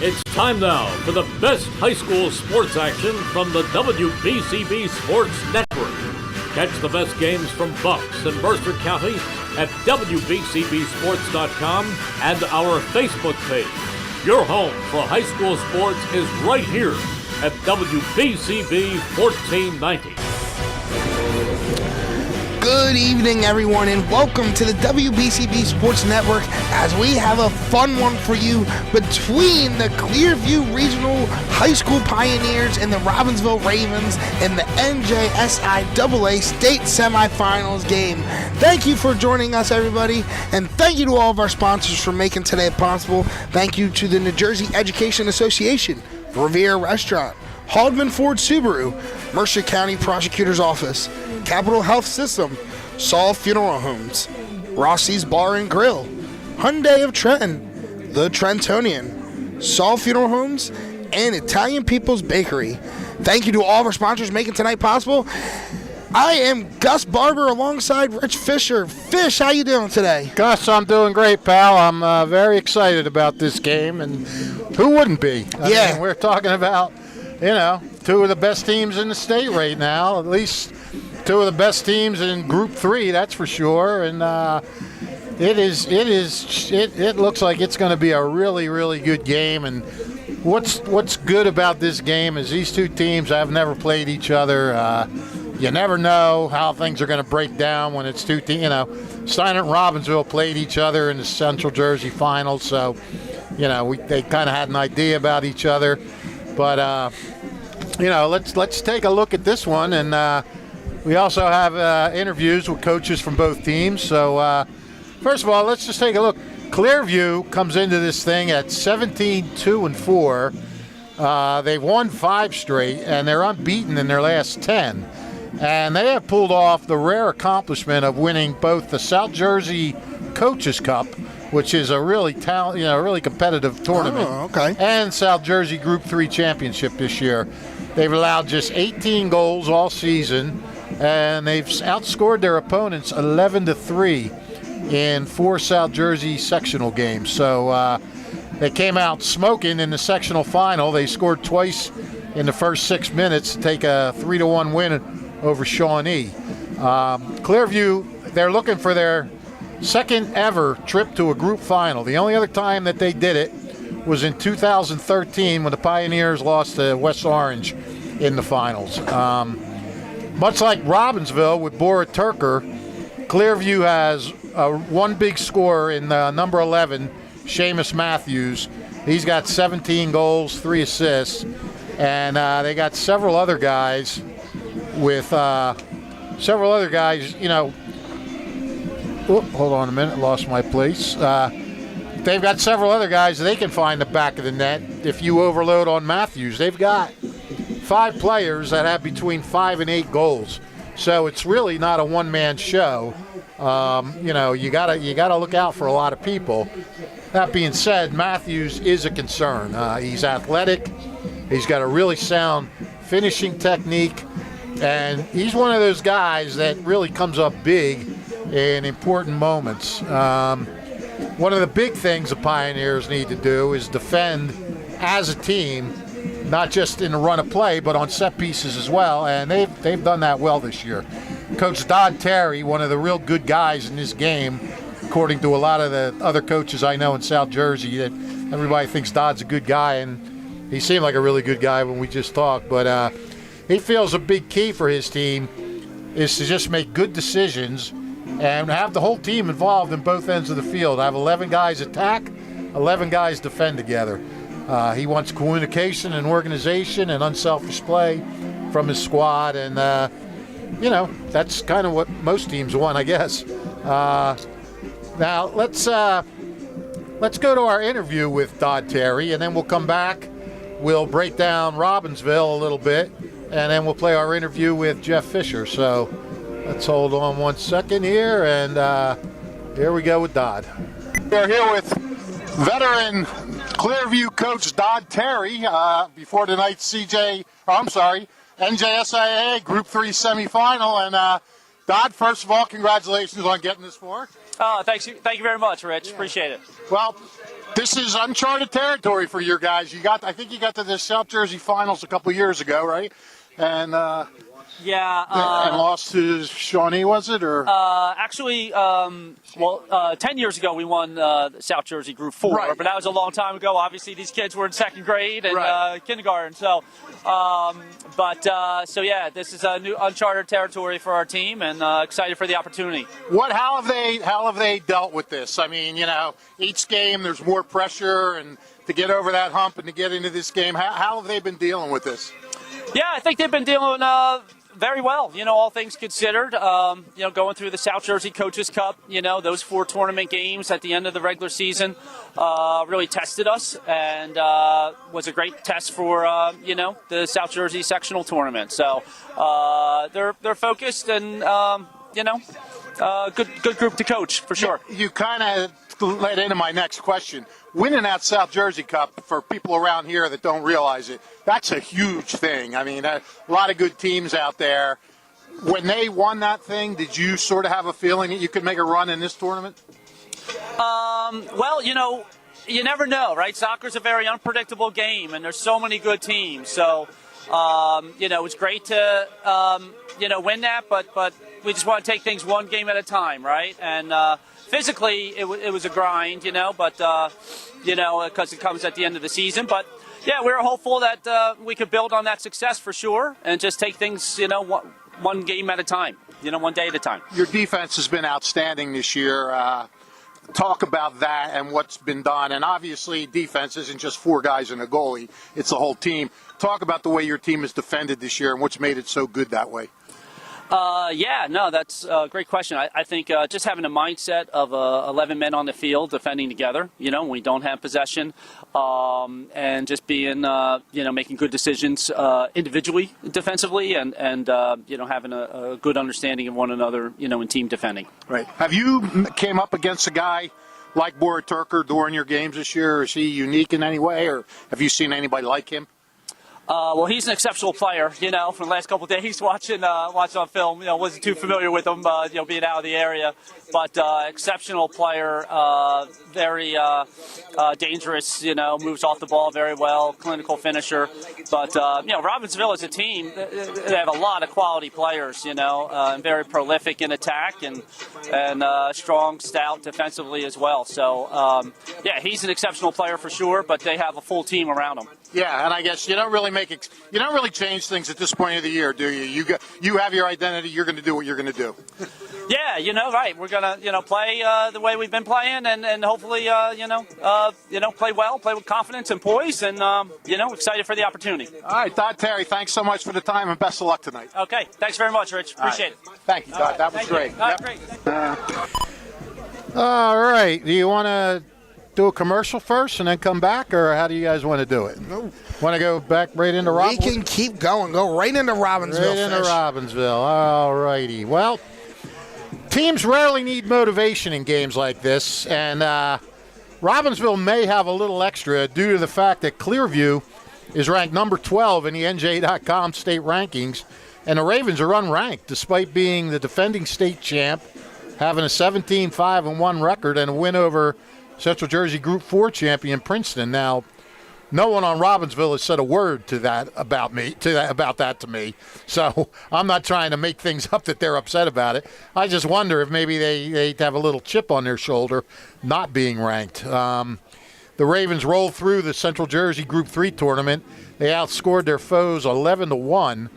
It's time now for the best high school sports action from the WBCB Sports Network. Catch the best games from Bucks and Mercer County at WBCBSports.com and our Facebook page. Your home for high school sports is right here at WBCB 1490. Good evening, everyone, and welcome to the WBCB Sports Network as we have a fun one for you between the Clearview Regional High School Pioneers and the Robbinsville Ravens in the NJSIAA State Semifinals game. Thank you for joining us, everybody, and thank you to all of our sponsors for making today possible. Thank you to the New Jersey Education Association, Riviera Restaurant, Haldeman Ford Subaru, Mercer County Prosecutor's Office, Capital Health System, Saul Funeral Homes, Rossi's Bar and Grill, Hyundai of Trenton, The Trentonian, Saul Funeral Homes, and Italian People's Bakery. Thank you to all of our sponsors making tonight possible. I am Gus Barber alongside Rich Fisher. Fish, how you doing today? Gus, I'm doing great, pal. I'm very excited about this game, and who wouldn't be? I mean, we're talking about, two of the best teams in the state right now, at least two of the best teams in Group 3, that's for sure. And it looks like it's going to be a really, really good game. And what's good about this game is these two teams have never played each other. You never know how things are going to break down when it's two teams. Steiner and Robbinsville played each other in the Central Jersey Finals, so they kind of had an idea about each other. But let's take a look at this one, and we also have interviews with coaches from both teams. So first of all, let's just take a look. Clearview comes into this thing at 17-2-4. They've won 5 straight, and they're unbeaten in their last 10. And they have pulled off the rare accomplishment of winning both the South Jersey Coaches Cup, which is a really really competitive tournament, and South Jersey Group 3 Championship this year. They've allowed just 18 goals all season, and they've outscored their opponents 11-3 in 4 South Jersey sectional games. So they came out smoking in the sectional final. They scored twice in the first 6 minutes to take a 3-1 win over Shawnee. Clearview, they're looking for their second ever trip to a group final. The only other time that they did it was in 2013 when the Pioneers lost to West Orange in the finals. Much like Robbinsville with Bora Turker, Clearview has one big scorer in number 11, Seamus Matthews. He's got 17 goals, 3 assists, and they got several other guys hold on a minute, lost my place. They've got several other guys they can find the back of the net if you overload on Matthews. They've got 5 players that have between 5 and 8 goals. So it's really not a one-man show. You gotta look out for a lot of people. That being said, Matthews is a concern. He's athletic. He's got a really sound finishing technique. And he's one of those guys that really comes up big in important moments. One of the big things the Pioneers need to do is defend as a team, not just in the run of play, but on set pieces as well, and they've done that well this year. Coach Dodd Terry, one of the real good guys in this game, according to a lot of the other coaches I know in South Jersey, that everybody thinks Dodd's a good guy, and he seemed like a really good guy when we just talked, but he feels a big key for his team is to just make good decisions and have the whole team involved in both ends of the field. Have 11 guys attack, 11 guys defend together. He wants communication and organization and unselfish play from his squad, and that's kind of what most teams want, I guess. Now let's go to our interview with Dodd Terry, and then we'll come back. We'll break down Robbinsville a little bit, and then we'll play our interview with Jeff Fisher. So let's hold on one second here, and here we go with Dodd. We're here with veteran Clearview coach Dodd Terry before tonight's NJSIAA Group 3 semifinal. And Dodd, first of all, congratulations on getting this far. Thank you very much, Rich. Appreciate it. Well, this is uncharted territory for your guys. I think you got to the South Jersey Finals a couple years ago, right? And and lost to Shawnee, was it? Or actually, 10 years ago we won South Jersey Group 4, right. But that was a long time ago. Obviously, these kids were in second grade and right. Kindergarten. So, this is a new uncharted territory for our team, and excited for the opportunity. How have they dealt with this? I mean, each game there's more pressure, and to get over that hump and to get into this game, how have they been dealing with this? Yeah, I think they've been dealing very well, all things considered. Going through the South Jersey Coaches Cup, those 4 tournament games at the end of the regular season really tested us, and was a great test for, the South Jersey sectional tournament. So they're focused and, good group to coach for sure. You kind of led into my next question. Winning that South Jersey Cup, for people around here that don't realize it, that's a huge thing. I mean, a lot of good teams out there. When they won that thing, did you sort of have a feeling that you could make a run in this tournament? Well, you never know, right? Soccer's a very unpredictable game, and there's so many good teams. So, it's great to, win that, but we just want to take things one game at a time, right? And physically, it was a grind, but, because it comes at the end of the season. But, yeah, we were hopeful that we could build on that success for sure and just take things, one game at a time, one day at a time. Your defense has been outstanding this year. Talk about that and what's been done. And obviously, defense isn't just 4 guys and a goalie. It's the whole team. Talk about the way your team has defended this year and what's made it so good that way. That's a great question. I think just having a mindset of 11 men on the field defending together, when we don't have possession, and just being, making good decisions individually, defensively, and having a good understanding of one another, in team defending. Right. Have you came up against a guy like Bora Turker during your games this year? Is he unique in any way, or have you seen anybody like him? Well, he's an exceptional player, from the last couple of days watching on film. Wasn't too familiar with him, being out of the area. But exceptional player, very dangerous, moves off the ball very well, clinical finisher. But, Robbinsville as a team, they have a lot of quality players, and very prolific in attack and strong, stout defensively as well. So, he's an exceptional player for sure, but they have a full team around him. Yeah, and I guess you don't really change things at this point of the year, do you? You have your identity. You're going to do what you're going to do. Yeah, right. We're going to play the way we've been playing, and hopefully, play well, play with confidence and poise, and excited for the opportunity. All right, Todd Terry, thanks so much for the time, and best of luck tonight. Okay, thanks very much, Rich. Appreciate it. Thank you, Todd. Right, that was great. Great. All right. Do you want to do a commercial first and then come back, or how do you guys want to do it? No. Want to go back right into Robbinsville? We can keep going. Go right into Robbinsville. Right into Robbinsville. All righty. Well, teams rarely need motivation in games like this, and Robbinsville may have a little extra due to the fact that Clearview is ranked number 12 in the NJ.com state rankings, and the Ravens are unranked despite being the defending state champ, having a 17-5-1 record and a win over Central Jersey Group 4 champion Princeton. Now, no one on Robbinsville has said a word to that about that to me. So I'm not trying to make things up that they're upset about it. I just wonder if maybe they have a little chip on their shoulder not being ranked. The Ravens rolled through the Central Jersey Group 3 tournament. They outscored their foes 11-1,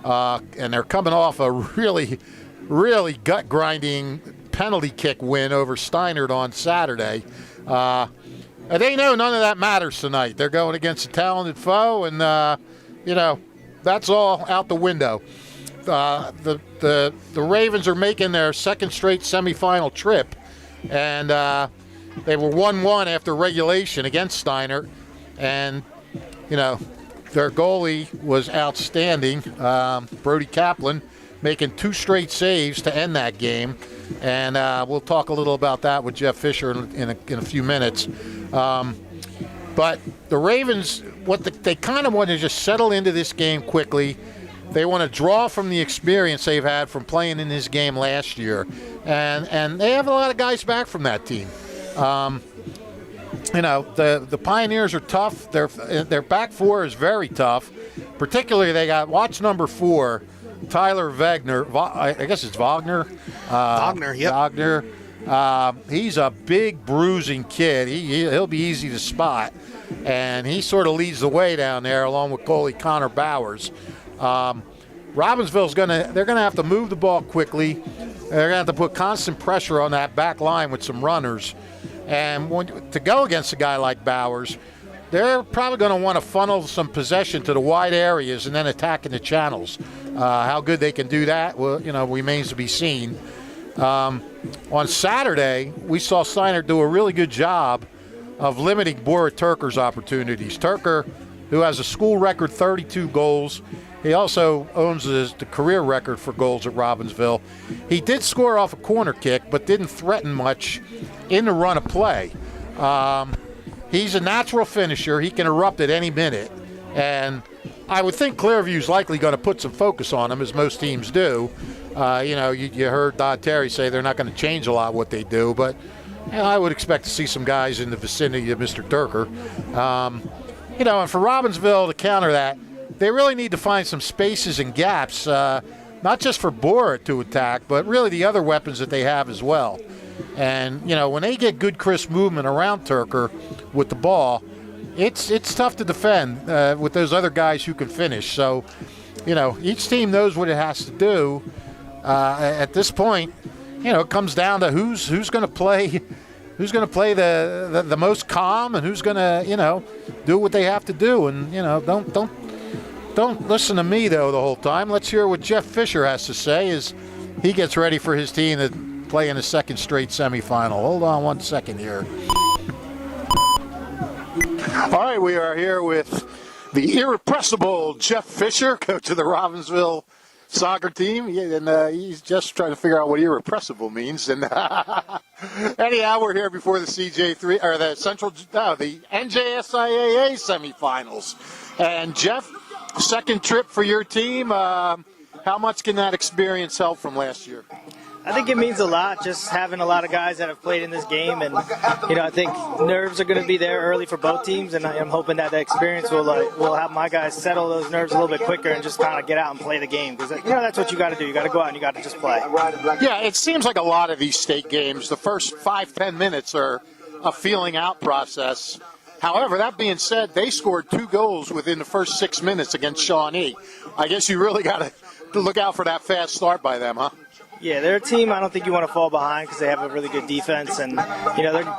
and they're coming off a really, really gut-grinding penalty kick win over Steinert on Saturday. They know none of that matters tonight. They're going against a talented foe, and that's all out the window. The Ravens are making their second straight semifinal trip, and they were 1-1 after regulation against Steinert, and their goalie was outstanding, Brody Kaplan, making 2 straight saves to end that game. And we'll talk a little about that with Jeff Fisher in a few minutes. But the Ravens, they kind of want to just settle into this game quickly, They want to draw from the experience they've had from playing in this game last year, and they have a lot of guys back from that team. The Pioneers are tough. Their back four is very tough. Particularly, they got watch number 4, Tyler Wagner. I guess it's Wagner. Wagner, yep. Wagner. He's a big, bruising kid. He'll be easy to spot, and he sort of leads the way down there along with goalie Connor Bowers. Robbinsville's they're gonna have to move the ball quickly. They're gonna have to put constant pressure on that back line with some runners, and to go against a guy like Bowers, they're probably going to want to funnel some possession to the wide areas and then attack in the channels. How good they can do that, well, remains to be seen. On Saturday, we saw Steiner do a really good job of limiting Bora Turker's opportunities. Turker, who has a school record 32 goals, he also owns the career record for goals at Robbinsville. He did score off a corner kick, but didn't threaten much in the run of play. He's a natural finisher. He can erupt at any minute. And I would think Clearview's likely going to put some focus on him, as most teams do. You heard Don Terry say they're not going to change a lot what they do, but I would expect to see some guys in the vicinity of Mr. Turker. And for Robbinsville to counter that, they really need to find some spaces and gaps, not just for Bora to attack, but really the other weapons that they have as well. And, when they get good, crisp movement around Turker with the ball, it's tough to defend with those other guys who can finish. So, each team knows what it has to do. At this point, it comes down to who's going to play the most calm and who's going to, do what they have to do. And, don't listen to me, though, the whole time. Let's hear what Jeff Fisher has to say as he gets ready for his team to play in a second straight semifinal. Hold on one second here. All right, we are here with the irrepressible Jeff Fisher, coach of the Robbinsville soccer team, and he's just trying to figure out what irrepressible means. And anyhow, we're here before the CJ3 or the NJSIAA semifinals. And Jeff, second trip for your team. How much can that experience help from last year? I think it means a lot, just having a lot of guys that have played in this game, and I think nerves are going to be there early for both teams, and I'm hoping that the experience will have my guys settle those nerves a little bit quicker and just kind of get out and play the game, because that's what you got to do. You got to go out and you got to just play. Yeah, it seems like a lot of these state games, the first 5-10 minutes are a feeling out process. However, that being said, they scored 2 goals within the first 6 minutes against Shawnee. I guess you really got to look out for that fast start by them, huh? Yeah, they're a team I don't think you want to fall behind because they have a really good defense, and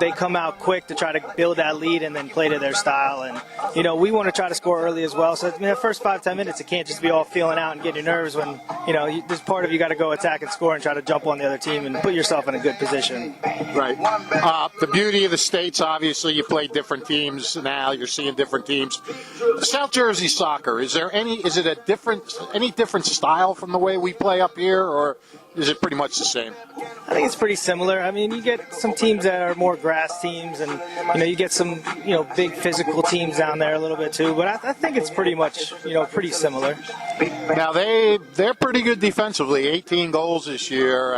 they come out quick to try to build that lead and then play to their style. And we want to try to score early as well. So the first 5-10 minutes, it can't just be all feeling out and getting your nerves when this part of you got to go attack and score and try to jump on the other team and put yourself in a good position. Right. The beauty of the states, obviously, you play different teams now. You're seeing different teams. South Jersey soccer, is it any different style from the way we play up here, or is it pretty much the same? I think it's pretty similar. I mean, you get some teams that are more grass teams, and you get some big physical teams down there a little bit too. But I think it's pretty much pretty similar. Now they're pretty good defensively. 18 goals this year.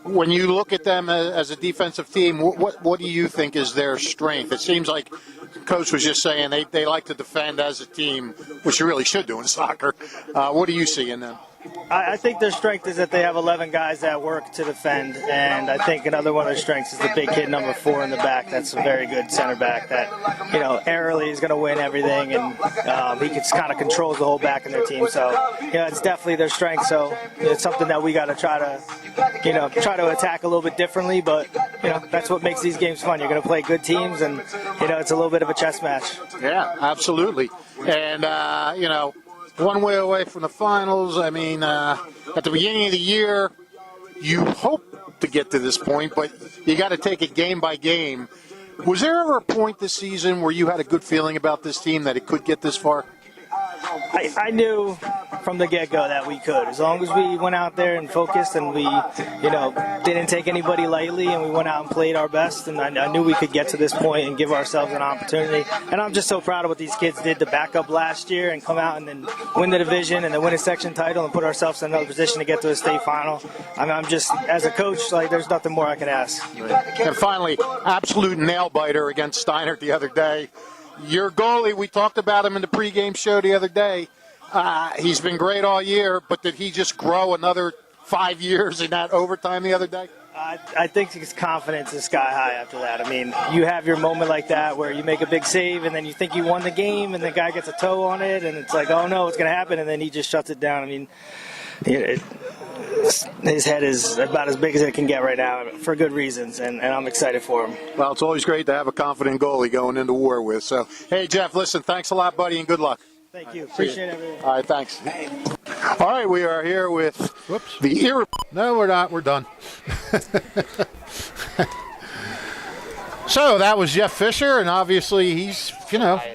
When you look at them as a defensive team, what do you think is their strength? It seems like Coach was just saying they like to defend as a team, which you really should do in soccer. What do you see in them? I think their strength is that they have 11 guys that work to defend, and I think another one of their strengths is the big kid number 4 in the back. That's a very good center back that, aerially is going to win everything, and he just kind of controls the whole back in their team. So, it's definitely their strength. So it's something that we got to try to attack a little bit differently. But that's what makes these games fun. You're going to play good teams, and it's a little bit of a chess match. Yeah, absolutely. And one way away from the finals. I mean, at the beginning of the year, you hope to get to this point, but you got to take it game by game. Was there ever a point this season where you had a good feeling about this team that it could get this far? I knew from the get-go that we could. As long as we went out there and focused and we, didn't take anybody lightly and we went out and played our best, and I knew we could get to this point and give ourselves an opportunity. And I'm just so proud of what these kids did to back up last year and come out and then win the division and then win a section title and put ourselves in another position to get to a state final. I mean, I'm just, as a coach, like, there's nothing more I can ask. And finally, absolute nail-biter against Steinert the other day. Your goalie, we talked about him in the pregame show the other day. He's been great all year, but did he just grow another 5 years in that overtime the other day? I think his confidence is sky high after that. I mean, you have your moment like that where you make a big save and then you think you won the game and the guy gets a toe on it and it's like, oh no, what's going to happen? And then he just shuts it down. I mean, his head is about as big as it can get right now for good reasons, and I'm excited for him. Well, it's always great to have a confident goalie going into war with. So, hey, Jeff, listen, thanks a lot, buddy, and good luck. Thank you. Appreciate everything. All right, thanks. All right, we are here with the No, we're not. We're done. So that was Jeff Fisher, and obviously he's,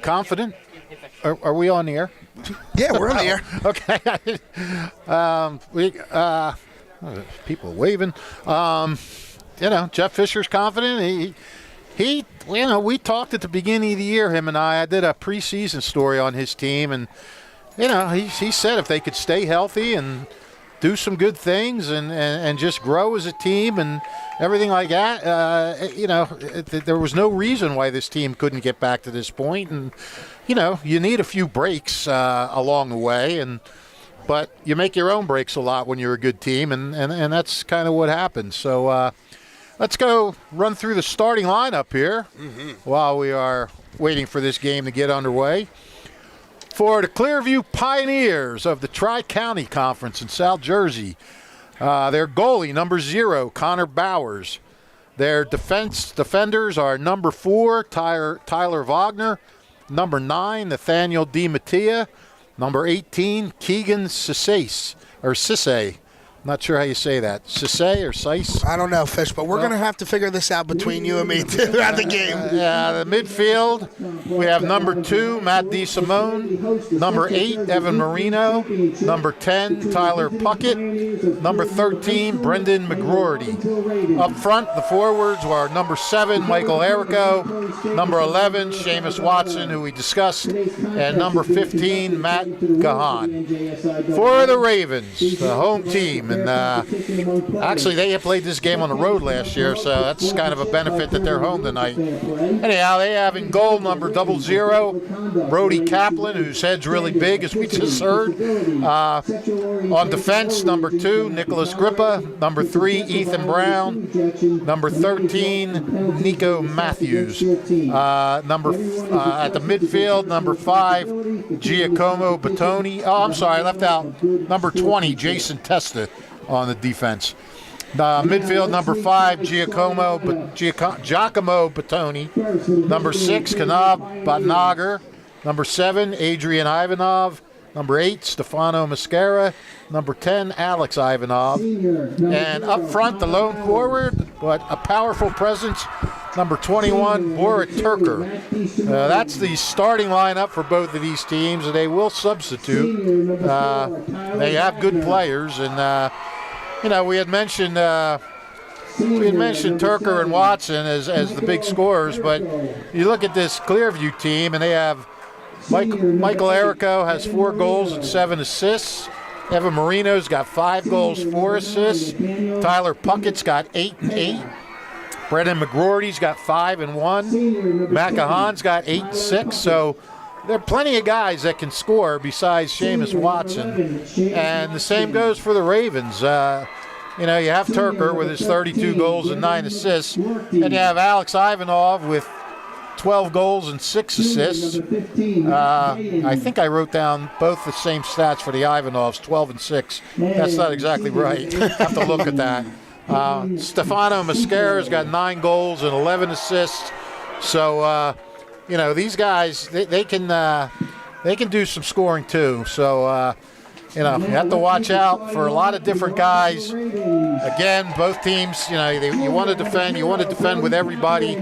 confident. Are we on the air? Yeah, we're on the air. Okay. People waving. Jeff Fisher's confident. He we talked at the beginning of the year, him and I did a preseason story on his team, and, he said if they could stay healthy and do some good things and just grow as a team and everything like that, there was no reason why this team couldn't get back to this point. And, you need a few breaks along the way, but you make your own breaks a lot when you're a good team, and that's kind of what happened. So let's go run through the starting lineup here while we are waiting for this game to get underway. For the Clearview Pioneers of the Tri-County Conference in South Jersey, their goalie, number 0, Connor Bowers. Their defenders are number 4, Tyler Wagner, number 9, Nathaniel DiMattia, number 18, Keegan Sisse. Not sure how you say that. Sisse or Sice? I don't know, Fish, but we're going to have to figure this out between you and me throughout the game. The midfield, we have number 2, Matt DeSimone, number 8, Evan Marino, number 10, Tyler Puckett, number 13, Brendan McGroarty. Up front, the forwards were number 7, Michael Errico, number 11, Seamus Watson, who we discussed, and number 15, Matt Gahan. For the Ravens, the home team, and actually they played this game on the road last year, so that's kind of a benefit that they're home tonight. Anyhow, they have in goal number 00, Brody Kaplan, whose head's really big, as we just heard. On defense, number 2, Nicholas Grippa, number 3, Ethan Brown, number 13, Nico Matthews. At the midfield, number 5, Giacomo Battoni. Oh, I'm sorry, I left out number 20, Jason Testa on the defense. Midfield, number 5, Giacomo Battoni. Number 6, Kanab Batnagar. Number 7, Adrian Ivanov. Number 8, Stefano Mascara. Number 10, Alex Ivanov. And up front, the lone forward, but a powerful presence, number 21, Borat Turker. That's the starting lineup for both of these teams, and they will substitute. They have good players, and we had mentioned Turker and Watson as the big scorers, but you look at this Clearview team, and they have Michael Errico has 4 goals and 7 assists. Evan Marino's got 5 goals, 4 assists. Tyler Puckett's got 8 and 8. Brendan McGroarty's got 5 and 1. Matt Gahan's got 8 and 6. So there are plenty of guys that can score besides Seamus Watson. And the same goes for the Ravens. You have Turker with his 32 goals and 9 assists. And you have Alex Ivanov with 12 goals and 6 assists. I think I wrote down both the same stats for the Ivanovs, 12 and 6. That's not exactly right. I have to look at that. Stefano Mascara's got 9 goals and 11 assists. So, these guys, they can do some scoring too. So, you have to watch out for a lot of different guys. Again, both teams, you want to defend. You want to defend with everybody.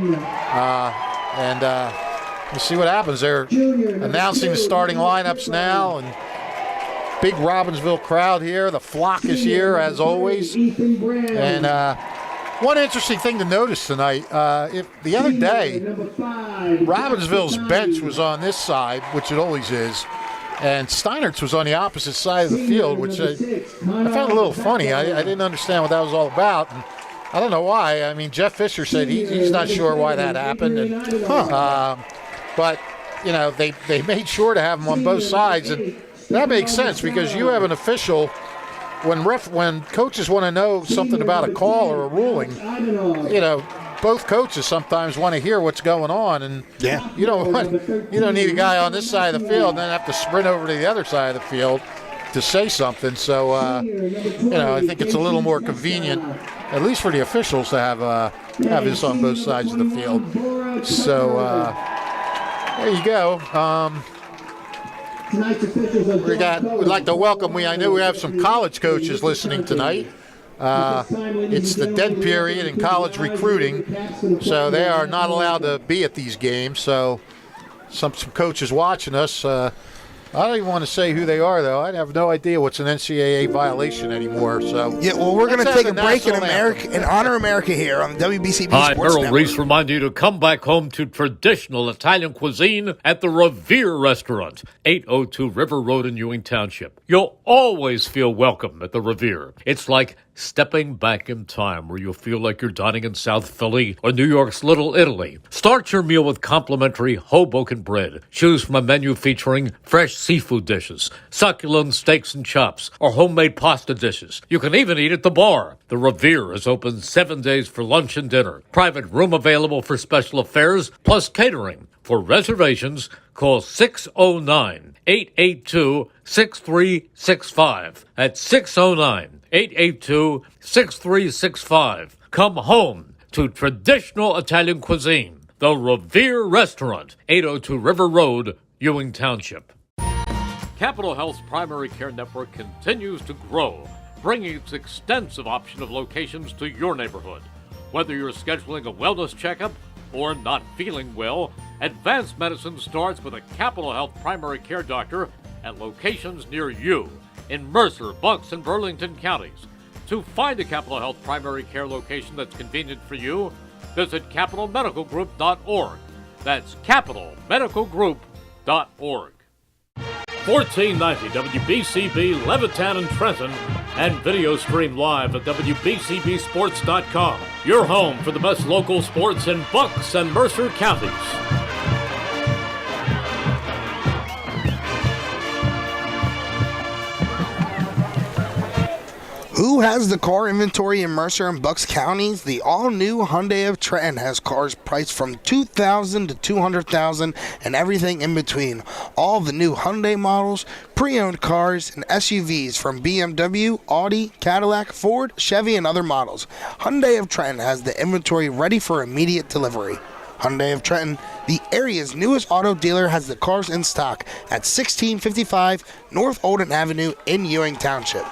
And we'll see what happens. They're announcing the starting lineups now, and Big Robbinsville crowd here. The flock is here, as always. And one interesting thing to notice tonight, the other day, Robbinsville's bench was on this side, which it always is, and Steinert's was on the opposite side of the field, which I found a little funny. I didn't understand what that was all about. And I don't know why. I mean, Jeff Fisher said he's not sure why that happened. And, but, you know, they made sure to have them on both sides. And that makes sense because you have an official, when coaches want to know something about a call or a ruling, you know, both coaches sometimes want to hear what's going on. And you don't need a guy on this side of the field and then have to sprint over to the other side of the field to say something. So, you know, I think it's a little more convenient, at least for the officials, to have this on both sides of the field. So there you go. We'd like to welcome. I know we have some college coaches listening tonight. It's the dead period in college recruiting, so they are not allowed to be at these games. So some coaches watching us. I don't even want to say who they are, though. I have no idea what's an NCAA violation anymore. So yeah, well, we're going to take a break in honor America here on WBCB Hi, Sports Harold Network. Reese remind you to come back home to traditional Italian cuisine at the Revere Restaurant, 802 River Road in Ewing Township. You'll always feel welcome at the Revere. It's like stepping back in time where you'll feel like you're dining in South Philly or New York's Little Italy. Start your meal with complimentary Hoboken bread. Choose from a menu featuring fresh seafood dishes, succulent steaks and chops, or homemade pasta dishes. You can even eat at the bar. The Revere is open 7 days for lunch and dinner. Private room available for special affairs, plus catering. For reservations, call 609-882-6365. That's 609-882-6365. Come home to traditional Italian cuisine. The Revere Restaurant, 802 River Road, Ewing Township. Capital Health's primary care network continues to grow, bringing its extensive option of locations to your neighborhood. Whether you're scheduling a wellness checkup or not feeling well, advanced medicine starts with a Capital Health primary care doctor at locations near you in Mercer, Bucks, and Burlington counties. To find a Capital Health primary care location that's convenient for you, visit capitalmedicalgroup.org. That's capitalmedicalgroup.org. 1490 WBCB Levittown and Trenton, and video stream live at WBCBsports.com. Your home for the best local sports in Bucks and Mercer counties. Who has the car inventory in Mercer and Bucks counties? The all-new Hyundai of Trenton has cars priced from $2,000 to $200,000 and everything in between. All the new Hyundai models, pre-owned cars, and SUVs from BMW, Audi, Cadillac, Ford, Chevy, and other models. Hyundai of Trenton has the inventory ready for immediate delivery. Hyundai of Trenton, the area's newest auto dealer, has the cars in stock at 1655 North Olden Avenue in Ewing Township.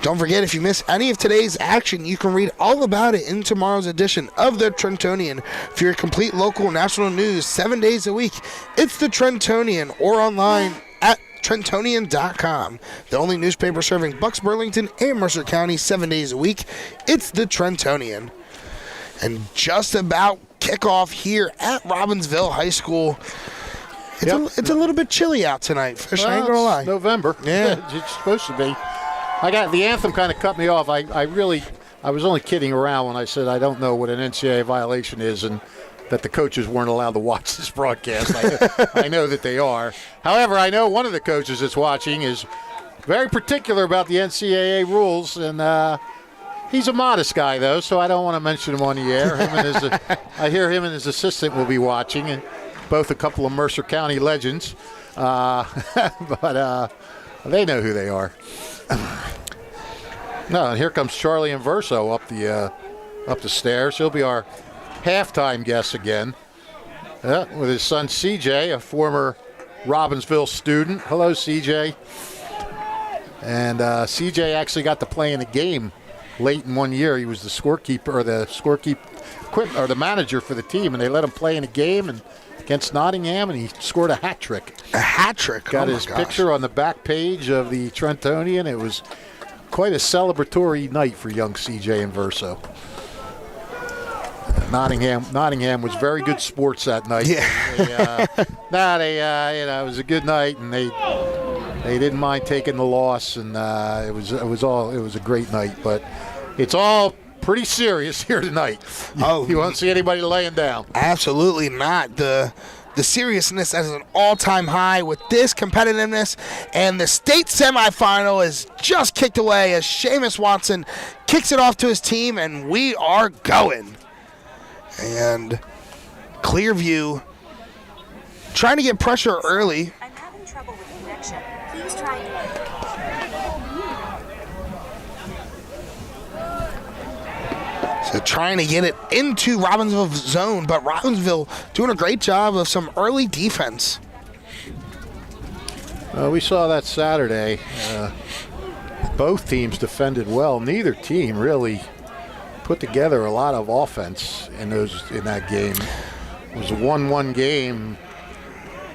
Don't forget, if you miss any of today's action, you can read all about it in tomorrow's edition of the Trentonian. For your complete local and national news 7 days a week, it's the Trentonian, or online at Trentonian.com. The only newspaper serving Bucks, Burlington, and Mercer County 7 days a week, it's the Trentonian. And just about kickoff here at Robbinsville High School. It's a little bit chilly out tonight, Fish. I ain't gonna lie. It's November. Yeah. It's supposed to be. The anthem kind of cut me off. I was only kidding around when I said I don't know what an NCAA violation is and that the coaches weren't allowed to watch this broadcast. I know that they are. However, I know one of the coaches that's watching is very particular about the NCAA rules, and he's a modest guy, though, so I don't want to mention him on the air. I hear him and his assistant will be watching, and both a couple of Mercer County legends, but they know who they are. No, and here comes Charlie Inverso up the stairs. He'll be our halftime guest again, with his son CJ, a former Robbinsville student. Hello, CJ. And CJ actually got to play in a game late in one year. He was the the manager for the team, and they let him play in a game and against Nottingham, and he scored a hat trick. A hat trick. Got his picture on the back page of the Trentonian. It was quite a celebratory night for young CJ and Verso. Nottingham was very good sports that night. Yeah. It was a good night, and they didn't mind taking the loss, and it was a great night. But it's all pretty serious here tonight. You won't see anybody laying down. Absolutely not. The seriousness is an all-time high with this competitiveness, and the state semifinal is just kicked away as Seamus Watson kicks it off to his team, and we are going. And Clearview trying to get pressure early. I'm having trouble with connection. Please try again. So trying to get it into Robbinsville's zone, but Robbinsville doing a great job of some early defense. We saw that Saturday. Both teams defended well. Neither team really put together a lot of offense in that game. It was a 1-1 game.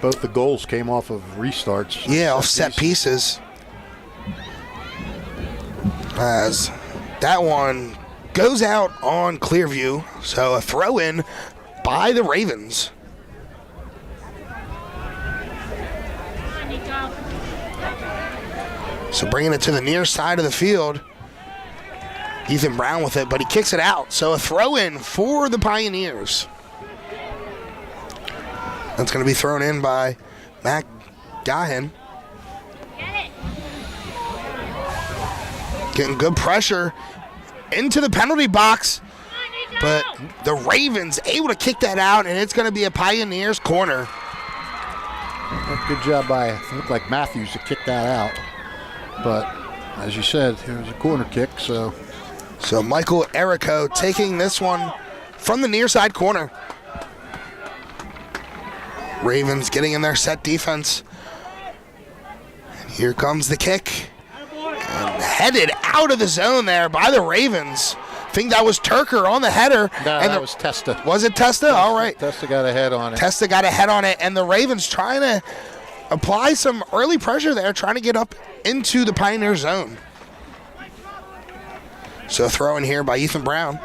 Both the goals came off of restarts. Yeah, off set pieces. As that one goes out on Clearview, so a throw-in by the Ravens. So bringing it to the near side of the field. Ethan Brown with it, but he kicks it out. So a throw-in for the Pioneers. That's going to be thrown in by Matt Gahan. Getting good pressure into the penalty box, but the Ravens able to kick that out, and it's going to be a Pioneers corner. Good job by, it looked like Matthews to kick that out. But as you said, it was a corner kick, so Michael Errico taking this one from the near side corner. Ravens getting in their set defense. And here comes the kick. And headed out of the zone there by the Ravens. I think that was Turker on the header. No, that was Testa. Was it Testa? All right. Testa got a head on it. Testa got a head on it, and the Ravens trying to apply some early pressure there, trying to get up into the Pioneer zone. So throw in here by Ethan Brown.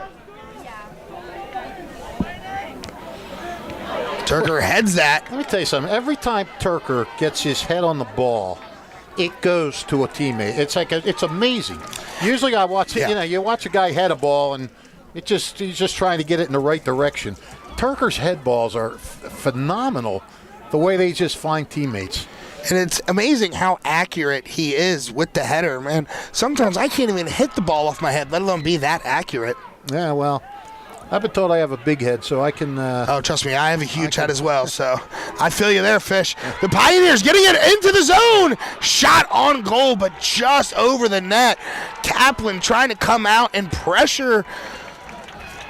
Turker heads that. Let me tell you something. Every time Turker gets his head on the ball, it goes to a teammate. It's amazing. Usually I watch it, you watch a guy head a ball and he's just trying to get it in the right direction. Turker's head balls are phenomenal, the way they just find teammates. And it's amazing how accurate he is with the header, man. Sometimes I can't even hit the ball off my head, let alone be that accurate. Yeah, well, I've been told I have a big head, so I can... oh, trust me, I have a huge head as well, so I feel you there, Fish. The Pioneers getting it into the zone. Shot on goal, but just over the net. Kaplan trying to come out and pressure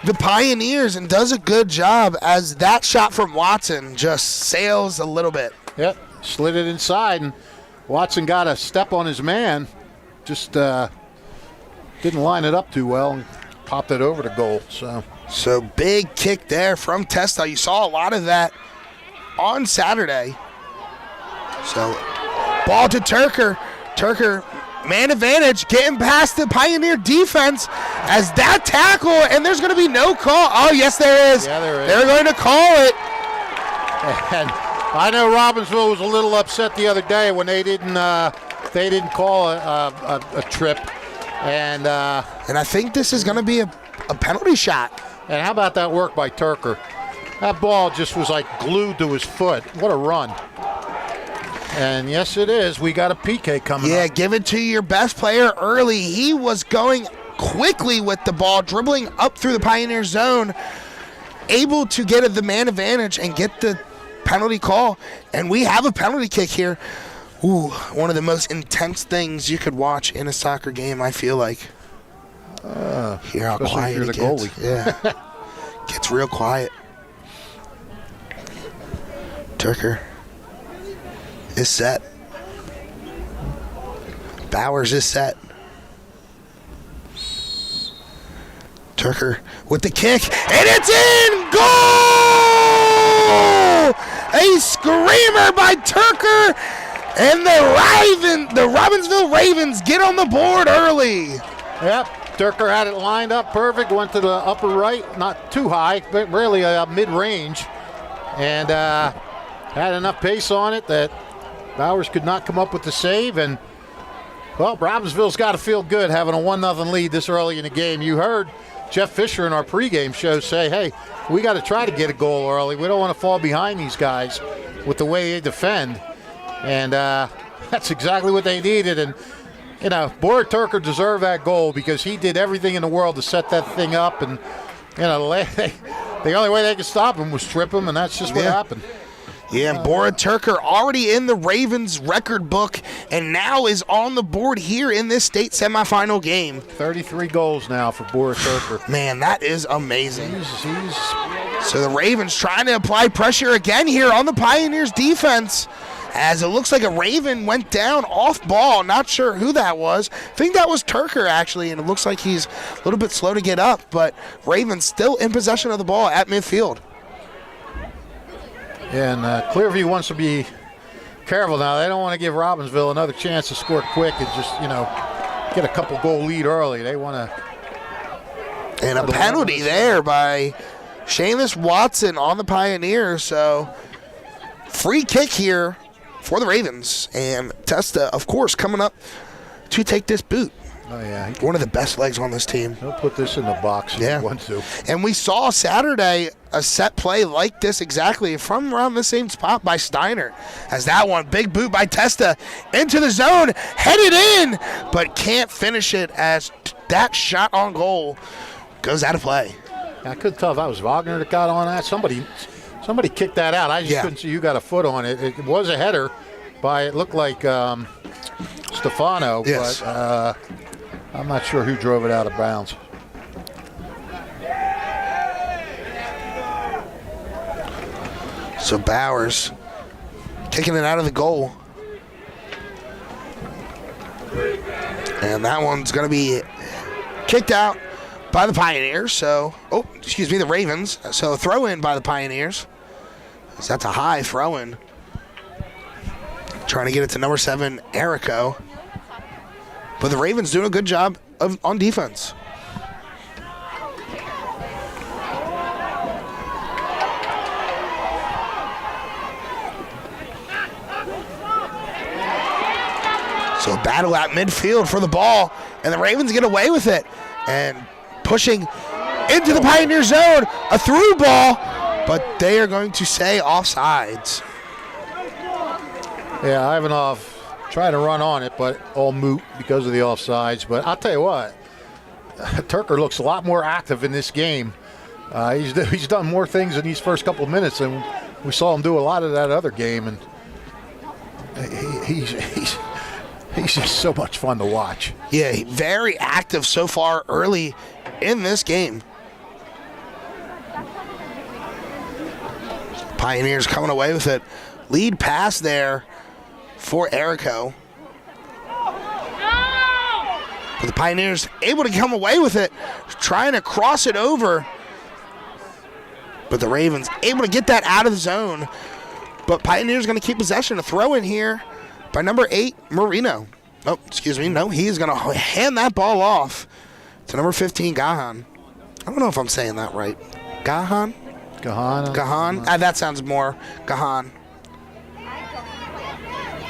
the Pioneers and does a good job as that shot from Watson just sails a little bit. Yep, slid it inside, and Watson got a step on his man. Just didn't line it up too well and popped it over to goal, So big kick there from Testa. You saw a lot of that on Saturday. So ball to Turker. Turker, man advantage, getting past the Pioneer defense as that tackle, and there's going to be no call. Oh, yes, there is. Yeah, there is. They're going to call it. And I know Robbinsville was a little upset the other day when they didn't call a trip. And I think this is going to be a penalty shot. And how about that work by Turker? That ball just was like glued to his foot. What a run. And yes, it is. We got a PK coming up. Yeah, give it to your best player early. He was going quickly with the ball, dribbling up through the Pioneer zone, able to get the man advantage and get the penalty call. And we have a penalty kick here. Ooh, one of the most intense things you could watch in a soccer game, I feel like. Hear how quiet you're it the gets. goalie. Yeah. Gets real quiet. Turker is set. Bowers is set. Turker with the kick, and it's in! Goal! A screamer by Turker, and the Robbinsville Ravens get on the board early. Yep, Turker had it lined up perfect, went to the upper right, not too high, but really mid-range, and had enough pace on it that Bowers could not come up with the save, and well, Robbinsville's got to feel good having a 1-0 lead this early in the game. You heard Jeff Fisher in our pregame show say, hey, we got to try to get a goal early. We don't want to fall behind these guys with the way they defend. And that's exactly what they needed. And, you know, Bora Turker deserved that goal because he did everything in the world to set that thing up. And, you know, the only way they could stop him was trip him, and that's just what happened. Yeah, and Bora Turker already in the Ravens record book and now is on the board here in this state semifinal game. 33 goals now for Bora Turker. Man, that is amazing. So the Ravens trying to apply pressure again here on the Pioneers defense, as it looks like a Raven went down off ball. Not sure who that was. I think that was Turker, actually, and it looks like he's a little bit slow to get up, but Ravens still in possession of the ball at midfield. And Clearview wants to be careful now. They don't want to give Robbinsville another chance to score quick and just, you know, get a couple goal lead early. They want to. And a penalty there by Seamus Watson on the Pioneers. So free kick here for the Ravens. And Testa, of course, coming up to take this boot. Oh, yeah. One of the best legs on this team. He'll put this in the box if he wants to. And we saw Saturday a set play like this exactly from around the same spot by Steiner. As that one, big boot by Testa into the zone, headed in, but can't finish it as that shot on goal goes out of play. I couldn't tell if that was Wagner that got on that. Somebody kicked that out. I just couldn't see who got a foot on it. It was a header by, it looked like Stefano, but I'm not sure who drove it out of bounds. So Bowers kicking it out of the goal. And that one's going to be kicked out by the Pioneers. So, the Ravens. So throw in by the Pioneers. So that's a high throw in. Trying to get it to number 7, Erico. But the Ravens doing a good job on defense. So a battle at midfield for the ball, and the Ravens get away with it. And pushing into the Pioneer zone, a through ball, but they are going to say offsides. Yeah, Ivanov tried to run on it, but all moot because of the offsides. But I'll tell you what, Turker looks a lot more active in this game. He's done more things in these first couple of minutes than we saw him do a lot of that other game, and he's just so much fun to watch. Yeah, very active so far early in this game. Pioneers coming away with it. Lead pass there for Erico. But the Pioneers able to come away with it, trying to cross it over. But the Ravens able to get that out of the zone. But Pioneers going to keep possession. A throw in here by number 8, Marino. Oh, excuse me. No, he is going to hand that ball off to number 15, Gahan. I don't know if I'm saying that right. Gahan? Gahan? That sounds more Gahan.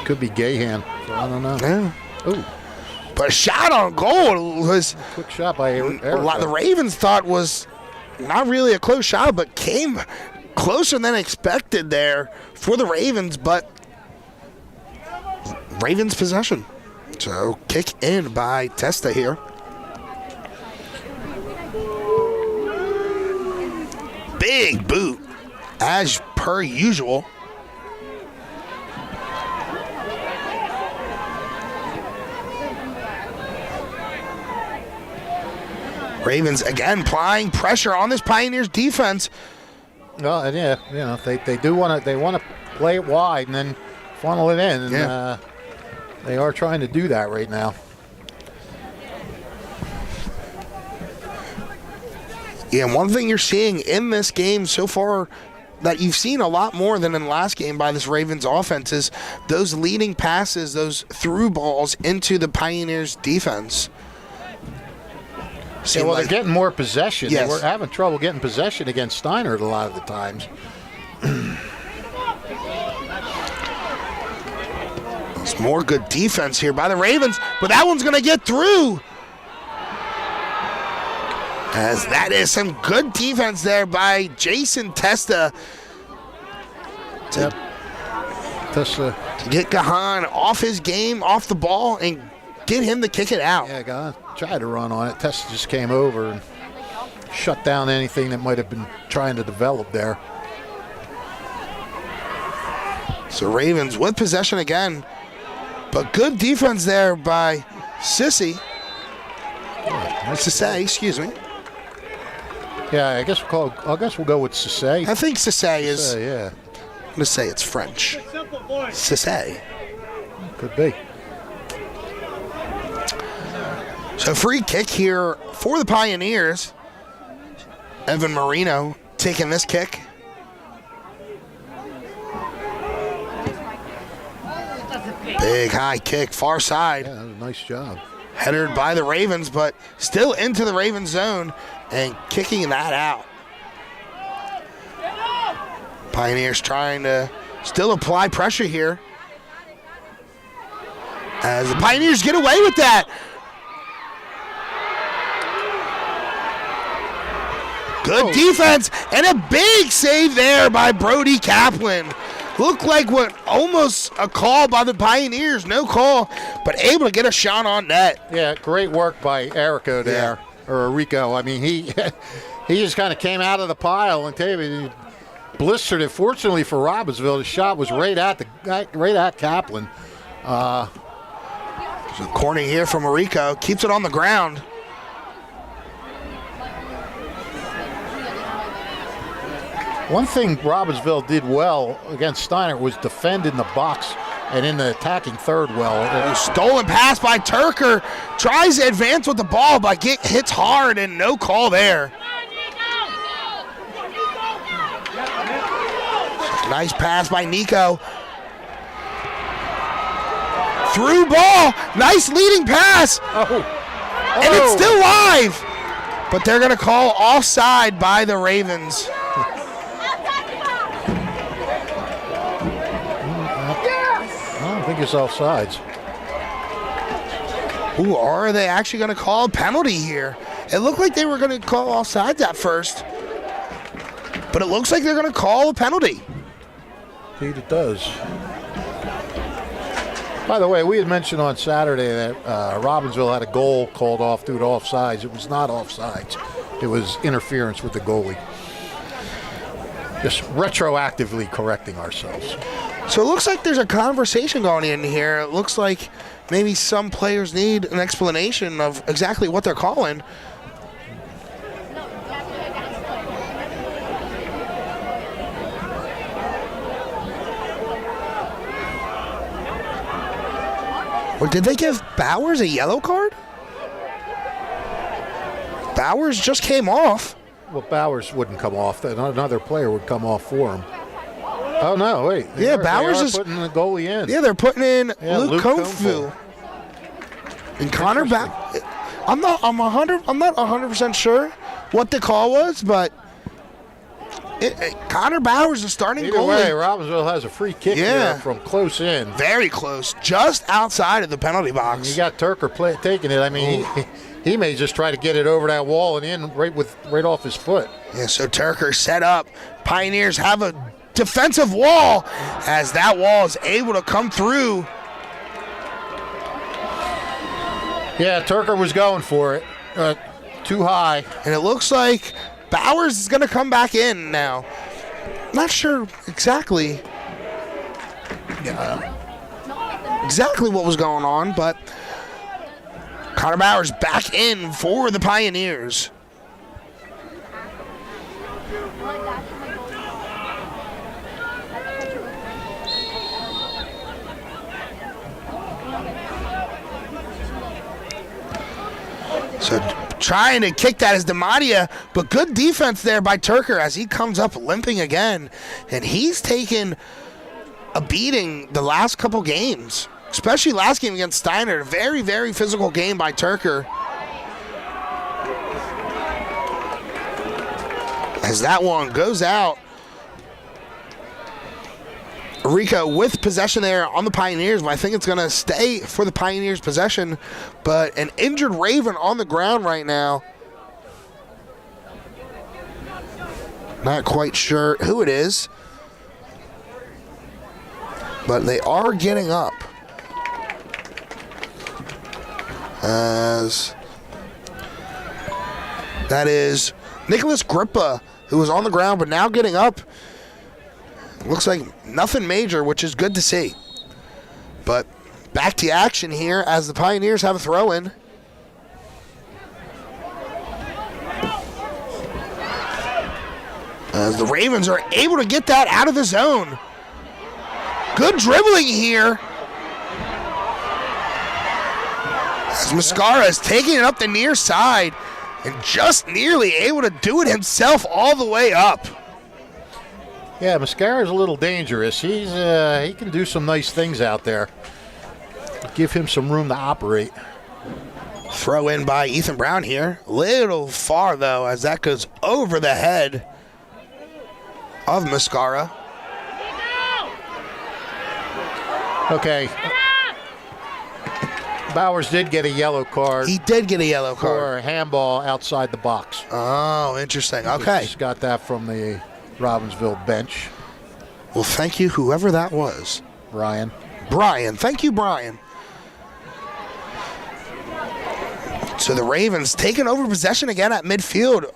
Could be Gahan. I don't know. Yeah. Ooh. But a shot on goal was... Quick shot by Eric. The Ravens thought was not really a close shot, but came closer than expected there for the Ravens, but Ravens possession. So kick in by Testa here. Big boot, as per usual. Ravens again applying pressure on this Pioneers defense. Well, and yeah, you know, they do want to play it wide and then funnel it in, and they are trying to do that right now. Yeah, and one thing you're seeing in this game so far that you've seen a lot more than in the last game by this Ravens offense is those leading passes, those through balls into the Pioneers defense. Yeah, well, they're getting more possession. Yes. They were having trouble getting possession against Steiner a lot of the times. It's more good defense here by the Ravens, but that one's going to get through. As that is some good defense there by Jason Testa to get Gahan off his game, off the ball, and get him to kick it out. Yeah, Gahan tried to run on it. Testa just came over and shut down anything that might have been trying to develop there. So Ravens with possession again, but good defense there by Sissy. Sissay, excuse me. Yeah, I guess we'll go with Sissay. I think Sissay is. Yeah. I'm going to say it's French. Sissay. Could be. So free kick here for the Pioneers. Evan Marino taking this kick. Big high kick, far side. Yeah, that was a nice job. Headed by the Ravens, but still into the Ravens zone and kicking that out. Pioneers trying to still apply pressure here. As the Pioneers get away with that. Good defense and a big save there by Brody Kaplan. Looked like what almost a call by the Pioneers. No call, but able to get a shot on net. Yeah, great work by Erico there, or Rico. I mean, he just kind of came out of the pile and he blistered it. Fortunately for Robbinsville, the shot was right at Kaplan. So corner here from Rico, keeps it on the ground. One thing Robbinsville did well against Steiner was defend in the box and in the attacking third well. Stolen pass by Turker. Tries to advance with the ball, but hits hard and no call there. Nice pass by Nico. Through ball. Nice leading pass. And it's still live. But they're going to call offside by the Ravens. I don't think it's offsides. Ooh, are they actually going to call a penalty here? It looked like they were going to call offsides at first. But it looks like they're going to call a penalty. Indeed it does. By the way, we had mentioned on Saturday that Robbinsville had a goal called off due to offsides. It was not offsides. It was interference with the goalie. Just retroactively correcting ourselves. So it looks like there's a conversation going in here. It looks like maybe some players need an explanation of exactly what they're calling. Or did they give Bowers a yellow card? Bowers just came off. Well, Bowers wouldn't come off. Another player would come off for him. Oh, no, wait. Bowers is putting the goalie in. Yeah, they're putting in Luke Kofu. And Connor Bowers. I'm not 100% sure what the call was, but Connor Bowers is starting Either goalie. way, Robbinsville has a free kick here from close in. Very close, just outside of the penalty box. And you got Turker taking it. I mean, he may just try to get it over that wall and in right off his foot. Yeah, so Turker set up. Pioneers have a defensive wall as that wall is able to come through. Yeah, Turker was going for it. Too high. And it looks like Bowers is going to come back in now. Not sure exactly what was going on, but Connor Bowers back in for the Pioneers. So Trying to kick that is DiMattia, but good defense there by Turker as he comes up limping again. And he's taken a beating the last couple games, especially last game against Steiner. Very, very physical game by Turker. As that one goes out. Rico with possession there on the Pioneers, but I think it's going to stay for the Pioneers' possession. But an injured Raven on the ground right now. Not quite sure who it is, but they are getting up. As that is Nicholas Grippa, who was on the ground but now getting up. Looks like nothing major, which is good to see. But back to action here as the Pioneers have a throw-in. As the Ravens are able to get that out of the zone. Good dribbling here. As Mascara is taking it up the near side and just nearly able to do it himself all the way up. Yeah, Mascara's a little dangerous. He can do some nice things out there. Give him some room to operate. Throw in by Ethan Brown here. Little far, though, as that goes over the head of Mascara. Okay. Bowers did get a yellow card. He did get a yellow card. For a handball outside the box. Oh, interesting. Okay. Just got that from the Robbinsville bench. Well, thank you, whoever that was. Brian. Thank you, Brian. So the Ravens taking over possession again at midfield.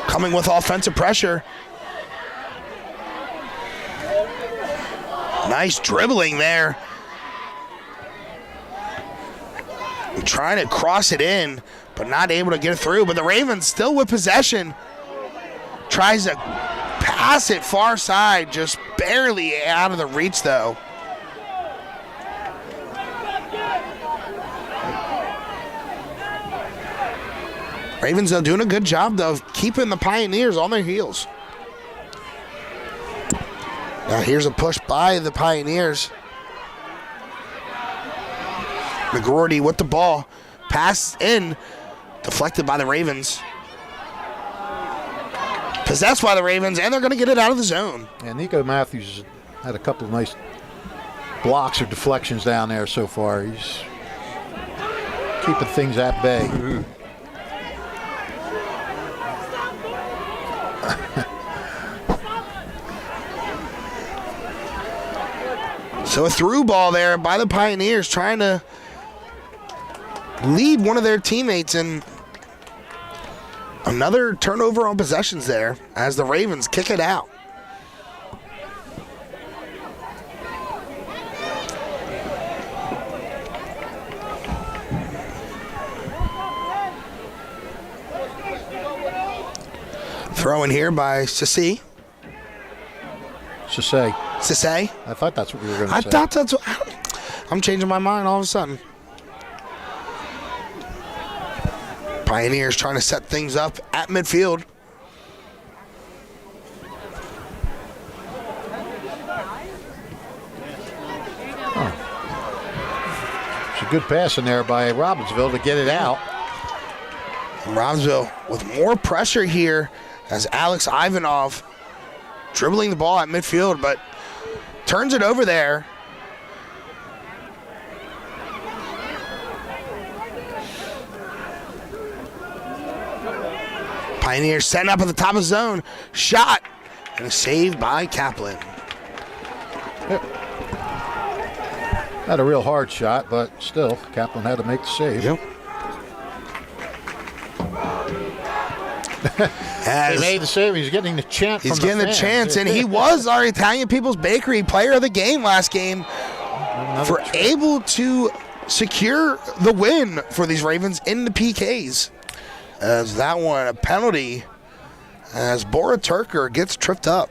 Coming with offensive pressure. Nice dribbling there. Trying to cross it in, but not able to get it through. But the Ravens still with possession. Tries to pass it far side, just barely out of the reach though. Ravens are doing a good job though of keeping the Pioneers on their heels. Now here's a push by the Pioneers. McGroarty with the ball. Pass in. Deflected by the Ravens. Possessed by the Ravens, and they're going to get it out of the zone. And Nico Matthews had a couple of nice blocks or deflections down there so far. He's keeping things at bay. Mm-hmm. So a through ball there by the Pioneers, trying to lead one of their teammates, and another turnover on possessions there as the Ravens kick it out. Throw in here by Sisse. Sisse. I thought that's what we were going to say. I thought that's what... I'm changing my mind all of a sudden. Pioneers trying to set things up at midfield. It's a good pass in there by Robbinsville to get it out. And Robbinsville with more pressure here as Alex Ivanov dribbling the ball at midfield, but turns it over there. Pioneers setting up at the top of the zone. Shot. And a save by Kaplan. Yep. Not a real hard shot, but still, Kaplan had to make the save. Yep. He made the save. He's getting the chant. He's getting the chance, and he was our Italian People's Bakery player of the game last game for able to secure the win for these Ravens in the PKs. As that one, a penalty, as Bora Turker gets tripped up.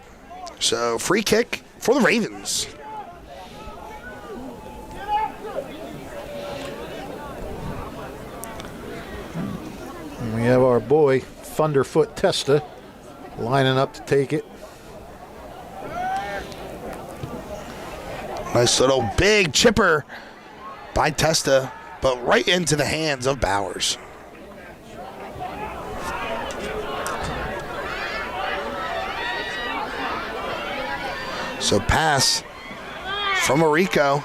So free kick for the Ravens. And we have our boy, Thunderfoot Testa, lining up to take it. Nice little big chipper by Testa, but right into the hands of Bowers. So pass from Arico.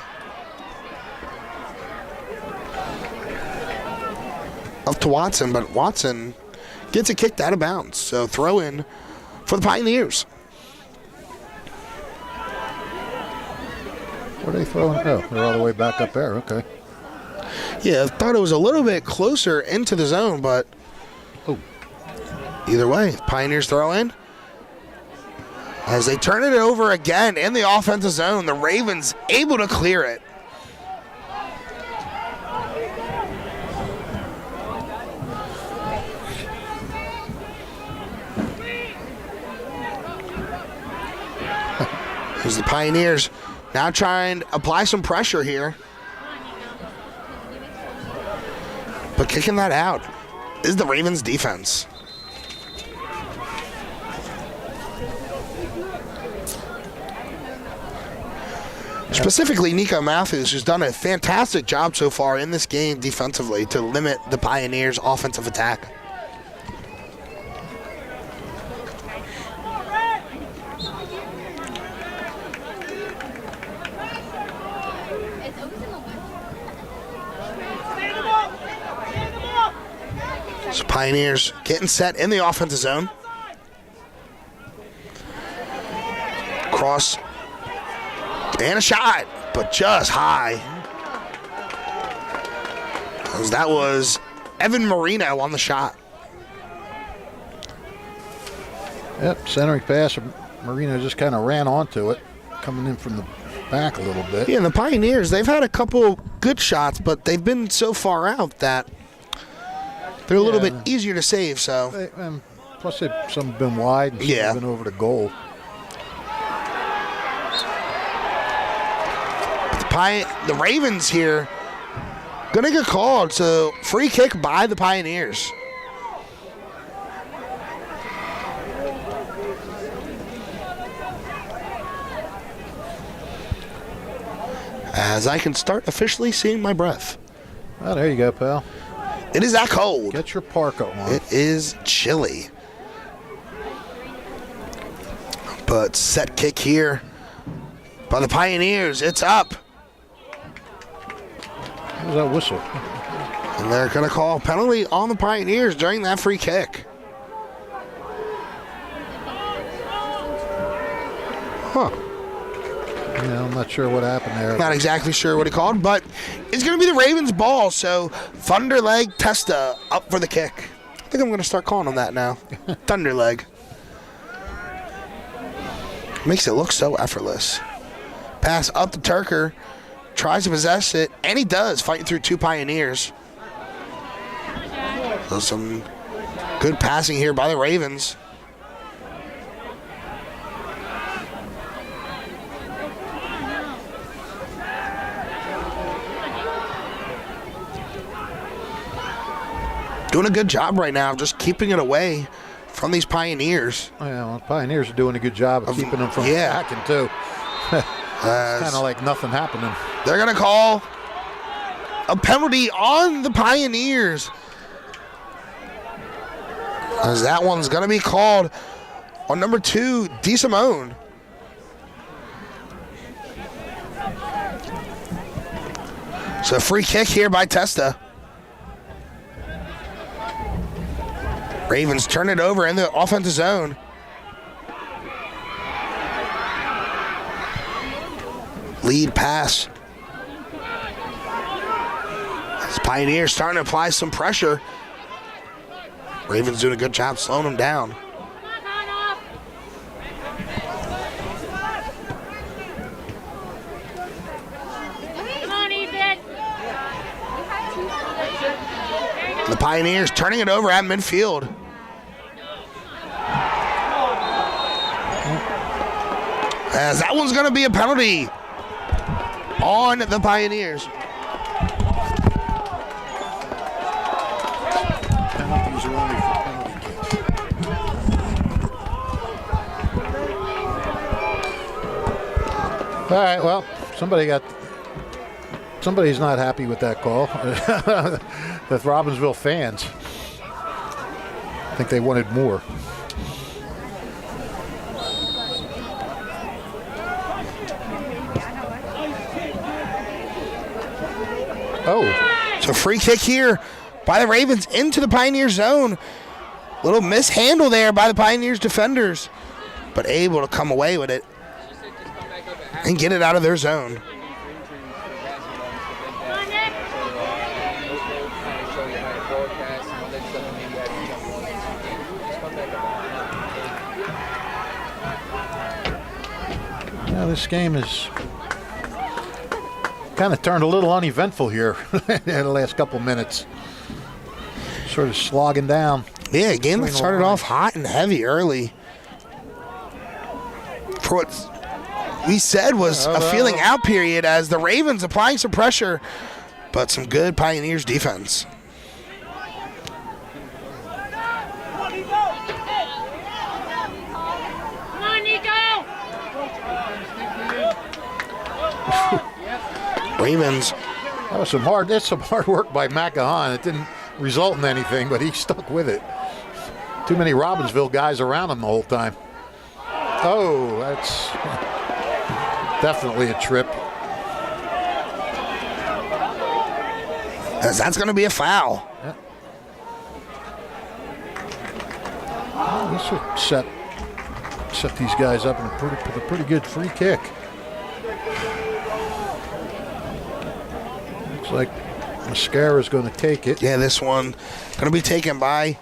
Up to Watson, but Watson gets it kicked out of bounds. So throw in for the Pioneers. Where are they throwing? Oh, they're all the way back up there. Okay. Yeah, I thought it was a little bit closer into the zone, but either way, Pioneers throw in. As they turn it over again in the offensive zone, the Ravens able to clear it. As the Pioneers now trying to apply some pressure here. But kicking that out is the Ravens defense. Specifically, Nico Matthews, who's done a fantastic job so far in this game defensively to limit the Pioneers' offensive attack. So Pioneers getting set in the offensive zone. Cross. And a shot, but just high. As that was Evan Marino on the shot. Yep, centering pass. Marino just kind of ran onto it, coming in from the back a little bit. Yeah, and the Pioneers, they've had a couple good shots, but they've been so far out that they're a little bit easier to save. So, plus, some have been wide and some have been over the goal. The Ravens here gonna get called, so free kick by the Pioneers. As I can start officially seeing my breath. Oh, there you go, pal. It is that cold. Get your parka on. It is chilly. But set kick here by the Pioneers. It's up. What was that whistle? And they're going to call a penalty on the Pioneers during that free kick. Huh. Yeah, I'm not sure what happened there. Not exactly sure what he called, but it's going to be the Ravens' ball, so Thunderleg Testa up for the kick. I think I'm going to start calling him that now. Thunderleg. Makes it look so effortless. Pass up to Turker. Tries to possess it, and he does, fighting through two Pioneers. So some good passing here by the Ravens. Doing a good job right now, just keeping it away from these Pioneers. Yeah, well, the Pioneers are doing a good job of keeping them from attacking, too. It's kind of like nothing happening. They're going to call a penalty on the Pioneers. As that one's going to be called on number 2, DeSimone. So free kick here by Testa. Ravens turn it over in the offensive zone. Lead pass. As Pioneers starting to apply some pressure. Ravens doing a good job slowing them down. The Pioneers turning it over at midfield. As that one's going to be a penalty on the Pioneers. Penalties are only for penalty kicks. All right, well, somebody's not happy with that call. The Robbinsville fans. I think they wanted more. Oh, so free kick here by the Ravens into the Pioneer zone. Little mishandle there by the Pioneers defenders, but able to come away with it and get it out of their zone. Yeah, this game is kind of turned a little uneventful here in the last couple minutes. Sort of slogging down. Yeah, a game that started off hot and heavy early. For what we said was a feeling out period as the Ravens applying some pressure, but some good Pioneers defense. Ravens. That was some hard work by Macahan. It didn't result in anything, but he stuck with it. Too many Robbinsville guys around him the whole time. Oh, that's definitely a trip. That's going to be a foul. Yeah. Well, this would set these guys up in a pretty good free kick. Looks like Mascara's going to take it. Yeah, this one going to be taken by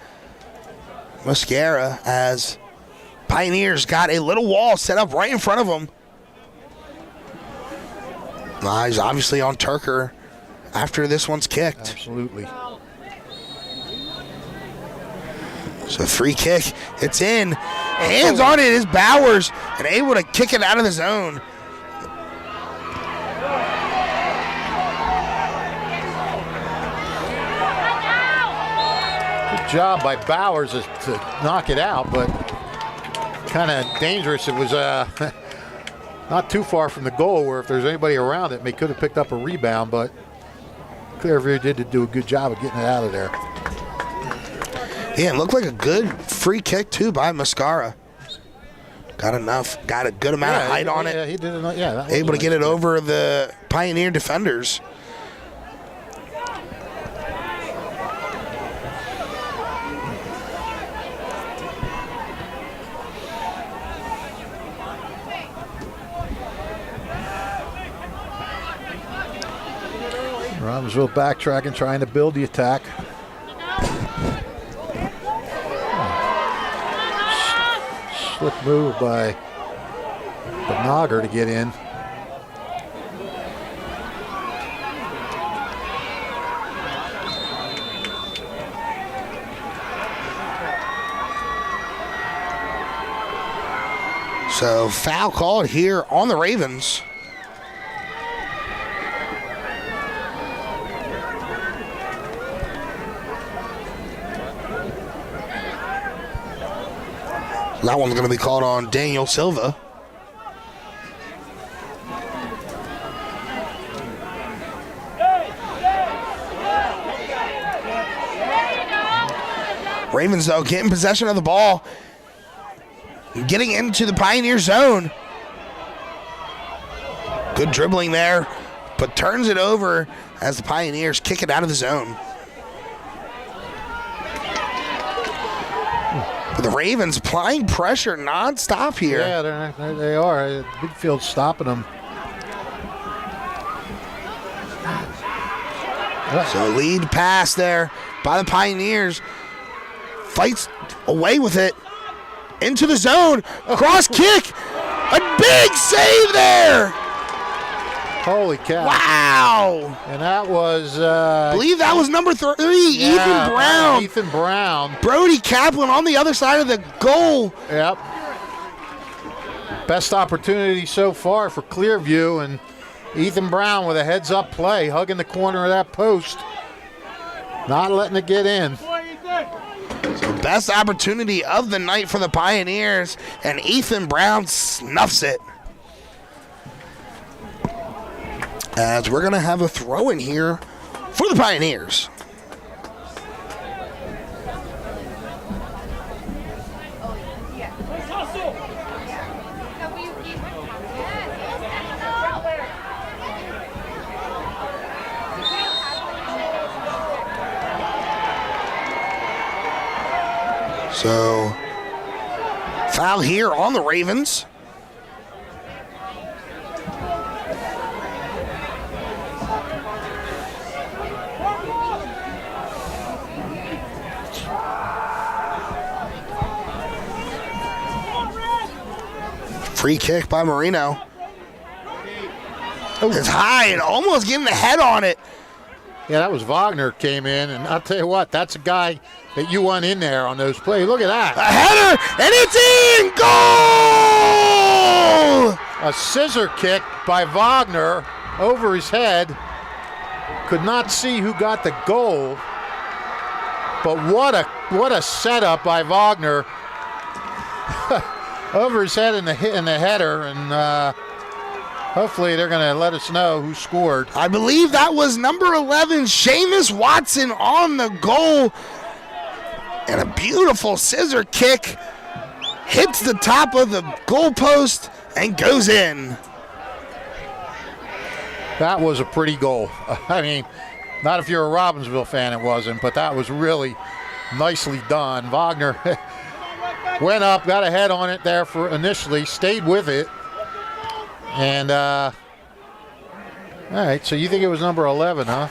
Mascara as Pioneers got a little wall set up right in front of him. He's obviously on Turker after this one's kicked. Absolutely. So free kick, it's in. Hands on it is Bowers and able to kick it out of the zone. Good job by Bowers to knock it out, but kind of dangerous. It was not too far from the goal where if there's anybody around it, they could have picked up a rebound, but Clearview did do a good job of getting it out of there. Yeah, it looked like a good free kick too by Mascara. Got a good amount of height on it. Yeah, he did it. Yeah, able to get it over the Pioneer defenders. Robbinsville backtracking, trying to build the attack. Slick move by Banager to get in. So foul called here on the Ravens. That one's going to be called on Daniel Silva. Ravens, though, getting possession of the ball. Getting into the Pioneer zone. Good dribbling there, but turns it over as the Pioneers kick it out of the zone. The Ravens applying pressure nonstop here. Yeah, they are. Big field stopping them. So lead pass there by the Pioneers. Fights away with it. Into the zone. Cross kick. A big save there. Holy cow. Wow. And that was... I believe that was number 3, Ethan Brown. Ethan Brown. Brody Kaplan on the other side of the goal. Yep. Best opportunity so far for Clearview, and Ethan Brown with a heads-up play, hugging the corner of that post. Not letting it get in. best opportunity of the night for the Pioneers, and Ethan Brown snuffs it. As we're going to have a throw in here for the Pioneers. So, foul here on the Ravens. Free kick by Marino. It's high and almost getting the head on it. Yeah, that was Wagner came in, and I'll tell you what, that's a guy that you want in there on those plays. Look at that. A header, and it's in! Goal! A scissor kick by Wagner over his head. Could not see who got the goal, but what a setup by Wagner. Over his head in the header, and hopefully they're going to let us know who scored. I believe that was number 11, Seamus Watson, on the goal. And a beautiful scissor kick hits the top of the goalpost and goes in. That was a pretty goal. I mean, not if you're a Robbinsville fan, it wasn't, but that was really nicely done. Wagner went up, got a head on it there for initially, stayed with it. And, all right, so you think it was number 11, huh?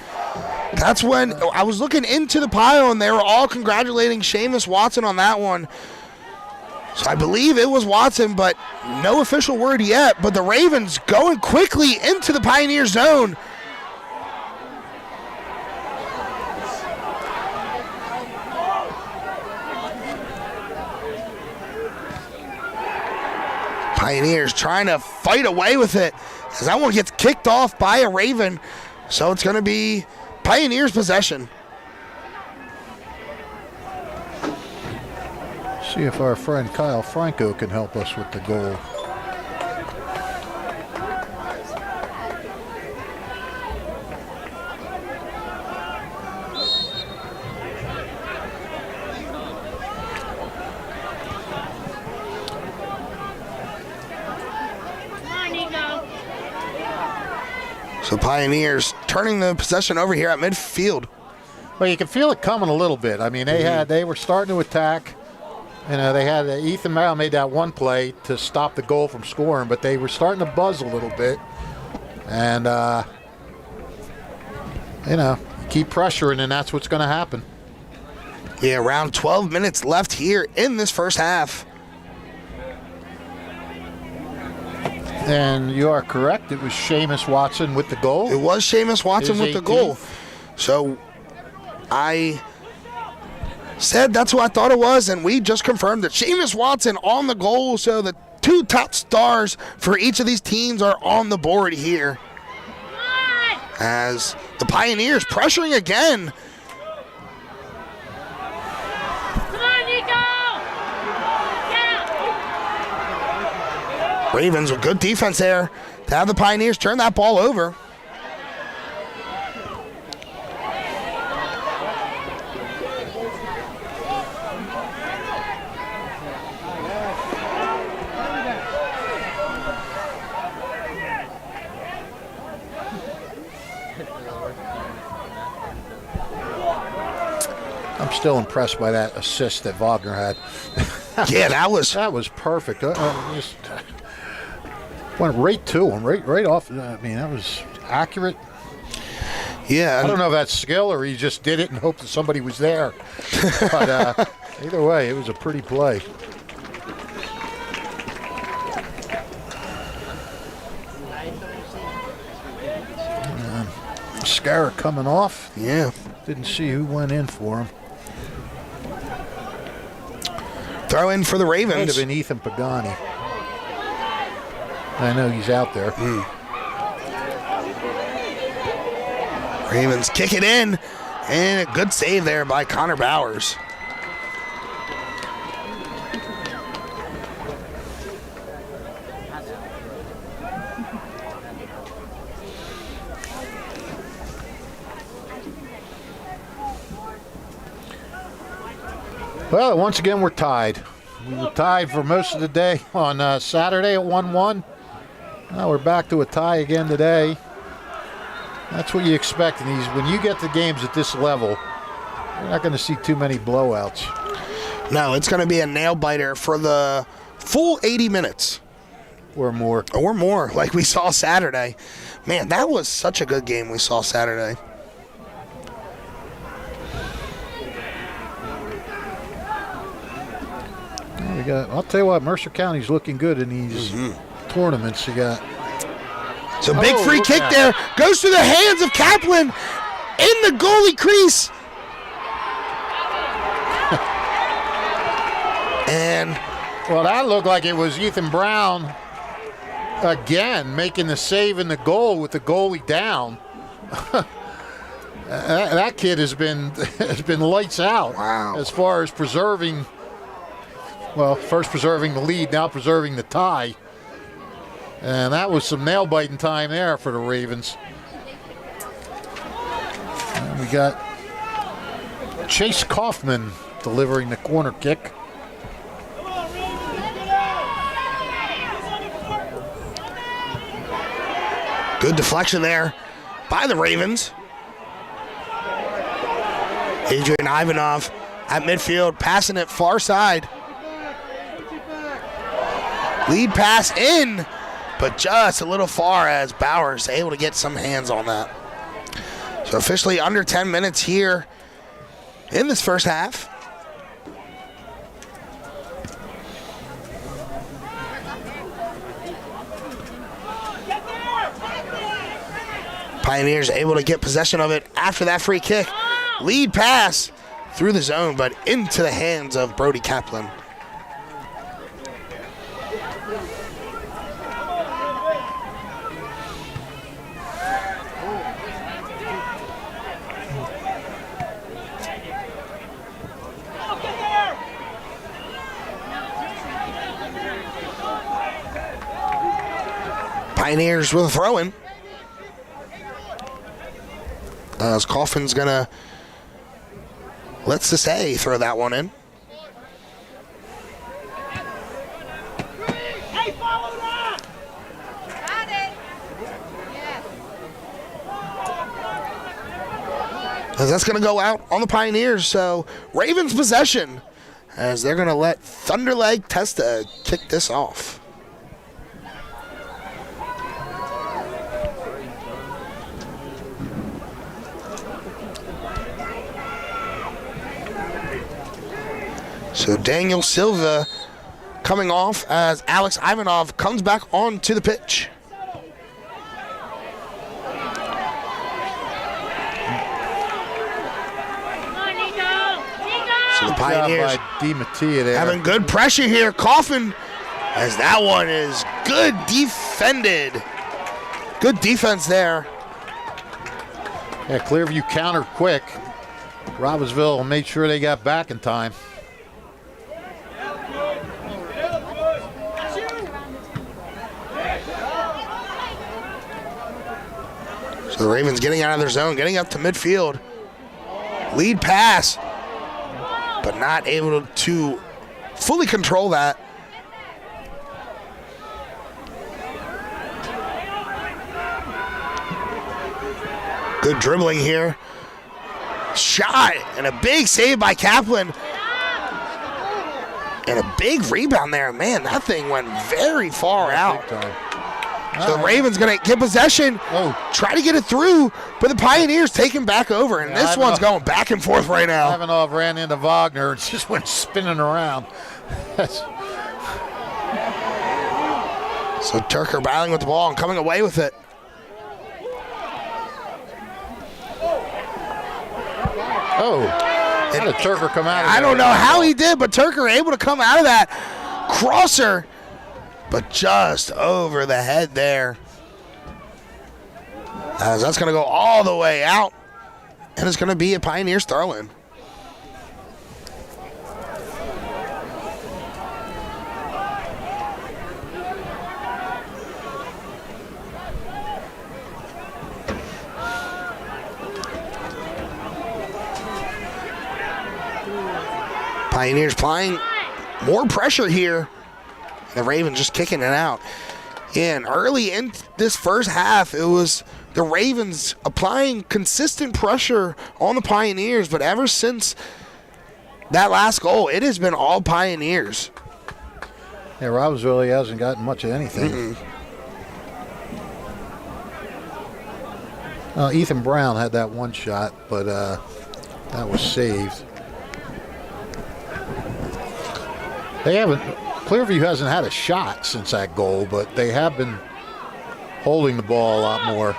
That's when I was looking into the pile, and they were all congratulating Seamus Watson on that one. So I believe it was Watson, but no official word yet. But the Ravens going quickly into the Pioneer zone. Pioneers trying to fight away with it as that one gets kicked off by a Raven. So it's going to be Pioneers possession. See if our friend Kyle Franco can help us with the goal. So Pioneers turning the possession over here at midfield. Well, you can feel it coming a little bit. I mean, they were starting to attack. You know, they had Ethan Brown made that one play to stop the goal from scoring, but they were starting to buzz a little bit. And, you know, keep pressuring, and that's what's going to happen. Yeah, around 12 minutes left here in this first half. And you are correct. It was Seamus Watson with the goal. It was Seamus Watson with the goal. 18th. So I said that's what I thought it was, and we just confirmed that Seamus Watson on the goal. So the two top stars for each of these teams are on the board here. As the Pioneers pressuring again. Ravens with good defense there to have the Pioneers turn that ball over. I'm still impressed by that assist that Wagner had. Yeah, that was perfect. Just went right to him, right off. I mean, that was accurate. Yeah. I don't know if that's skill or he just did it and hoped that somebody was there. But either way, it was a pretty play. Scarra coming off. Yeah. Didn't see who went in for him. Throw in for the Ravens. Might have been Ethan Pagani. I know he's out there. Ravens kick it in, and a good save there by Connor Bowers. Well, once again, we're tied. We were tied for most of the day on Saturday at 1-1. Now we're back to a tie again today. That's what you expect in these. When you get to games at this level, you're not going to see too many blowouts. No, it's going to be a nail-biter for the full 80 minutes. Or more. Or more, like we saw Saturday. Man, that was such a good game we saw Saturday. I'll tell you what, Mercer County's looking good in these tournaments. You got. So big free kick there. Goes through the hands of Kaplan in the goalie crease. And well, that looked like it was Ethan Brown again making the save in the goal with the goalie down. That kid has been lights out. Wow. As far as preserving. Well, first preserving the lead, now preserving the tie. And that was some nail-biting time there for the Ravens. And we got Chase Kaufman delivering the corner kick. Good deflection there by the Ravens. Adrian Ivanov at midfield, passing it far side. Lead pass in, but just a little far as Bowers able to get some hands on that. So officially under 10 minutes here in this first half. Pioneers able to get possession of it after that free kick. Lead pass through the zone, but into the hands of Brody Kaplan. Pioneers with a throw-in. As Coffin's gonna let Sisse throw that one in. Hey, follow that! Got it. Yes. As that's gonna go out on the Pioneers, so Ravens possession as they're gonna let Thunderleg Testa kick this off. So Daniel Silva coming off as Alex Ivanov comes back onto the pitch. So the Pioneers having good pressure here. Coffin, as that one is good defended. Good defense there. Yeah, Clearview countered quick. Robbinsville made sure they got back in time. So the Ravens getting out of their zone, getting up to midfield. Lead pass, but not able to fully control that. Good dribbling here. Shot, and a big save by Kaplan. And a big rebound there. Man, that thing went very far out. So the Ravens going to get possession, try to get it through, but the Pioneers taking back over, and this one's going back and forth right now. Ivanov ran into Wagner and just went spinning around. So Turker battling with the ball and coming away with it. How did Turker come out of there? I don't know how he did, but Turker able to come out of that crosser, but just over the head there. As that's going to go all the way out, and it's going to be a Pioneers throw-in. Pioneers applying more pressure here. The Ravens just kicking it out. And early in this first half, it was the Ravens applying consistent pressure on the Pioneers, but ever since that last goal, it has been all Pioneers. Yeah, Robbinsville really hasn't gotten much of anything. Ethan Brown had that one shot, but that was saved. Clearview hasn't had a shot since that goal, but they have been holding the ball a lot more.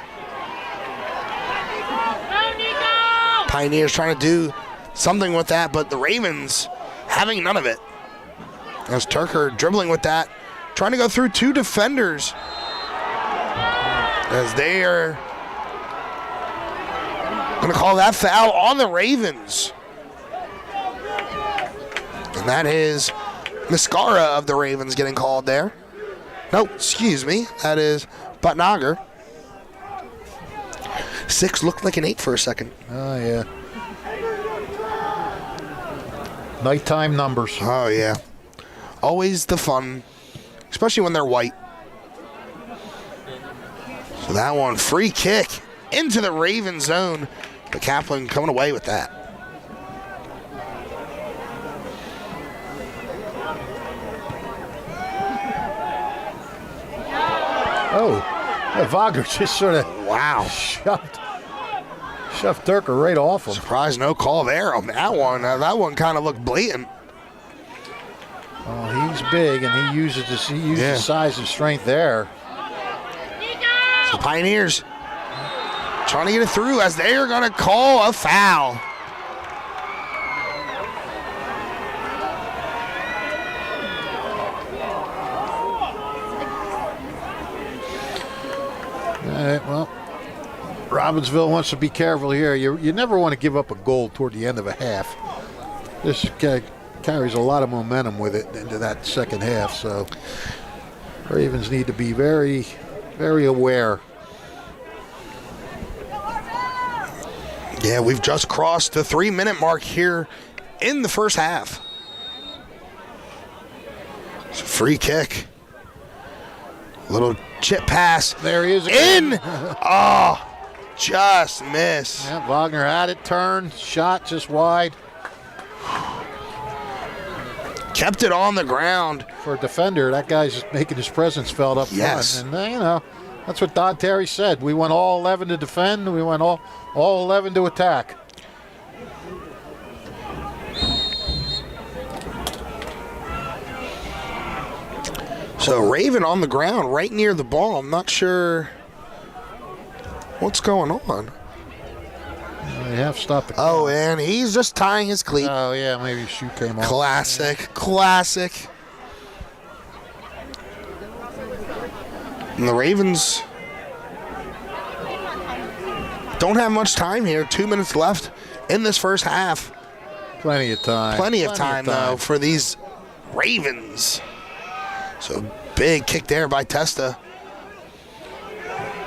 Pioneers trying to do something with that, but the Ravens having none of it. As Turker dribbling with that, trying to go through two defenders. As they are going to call that foul on the Ravens. And that is Mascara of the Ravens getting called there. No, excuse me. That is Butnager. 6 looked like an 8 for a second. Oh, yeah. Nighttime numbers. Oh, yeah. Always the fun, especially when they're white. So that one, free kick into the Raven zone. But Kaplan coming away with that. Oh, Wagner just sort of shoved Turker right off him. Surprised no call there on that one. That one kind of looked blatant. Oh, he's big, and he uses his size and strength there. So Pioneers trying to get it through as they are going to call a foul. All right, well, Robbinsville wants to be careful here. You never want to give up a goal toward the end of a half. This carries a lot of momentum with it into that second half, so Ravens need to be very, very aware. Yeah, we've just crossed the 3-minute mark here in the first half. It's a free kick. Little chip pass. There he is again. In! Oh, just miss. Yeah, Wagner had it, turned, shot just wide. Kept it on the ground. For a defender, that guy's just making his presence felt up front. And, that's what Don Terry said. We went all 11 to defend. We went all 11 to attack. So Raven on the ground right near the ball. I'm not sure what's going on. They have stopped the clock. Oh, and he's just tying his cleat. Oh, yeah, maybe his shoe came off. Classic. And the Ravens don't have much time here. 2 minutes left in this first half. Plenty of time. Plenty of time, though, for these Ravens. So big kick there by Testa.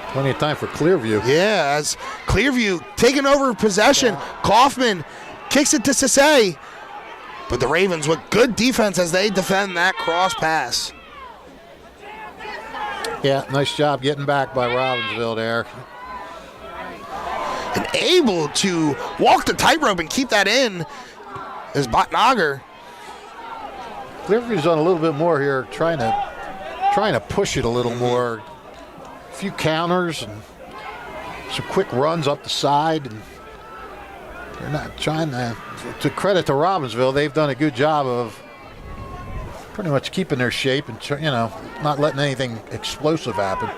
Plenty of time for Clearview. Yeah, as Clearview taking over possession. Kaufman kicks it to Sisse. But the Ravens with good defense as they defend that cross pass. Yeah, nice job getting back by Robbinsville there. And able to walk the tightrope and keep that in is Botnager. Clearview's done a little bit more here, trying to push it a little more. A few counters and some quick runs up the side. And they're not trying to credit to Robbinsville, they've done a good job of pretty much keeping their shape and not letting anything explosive happen.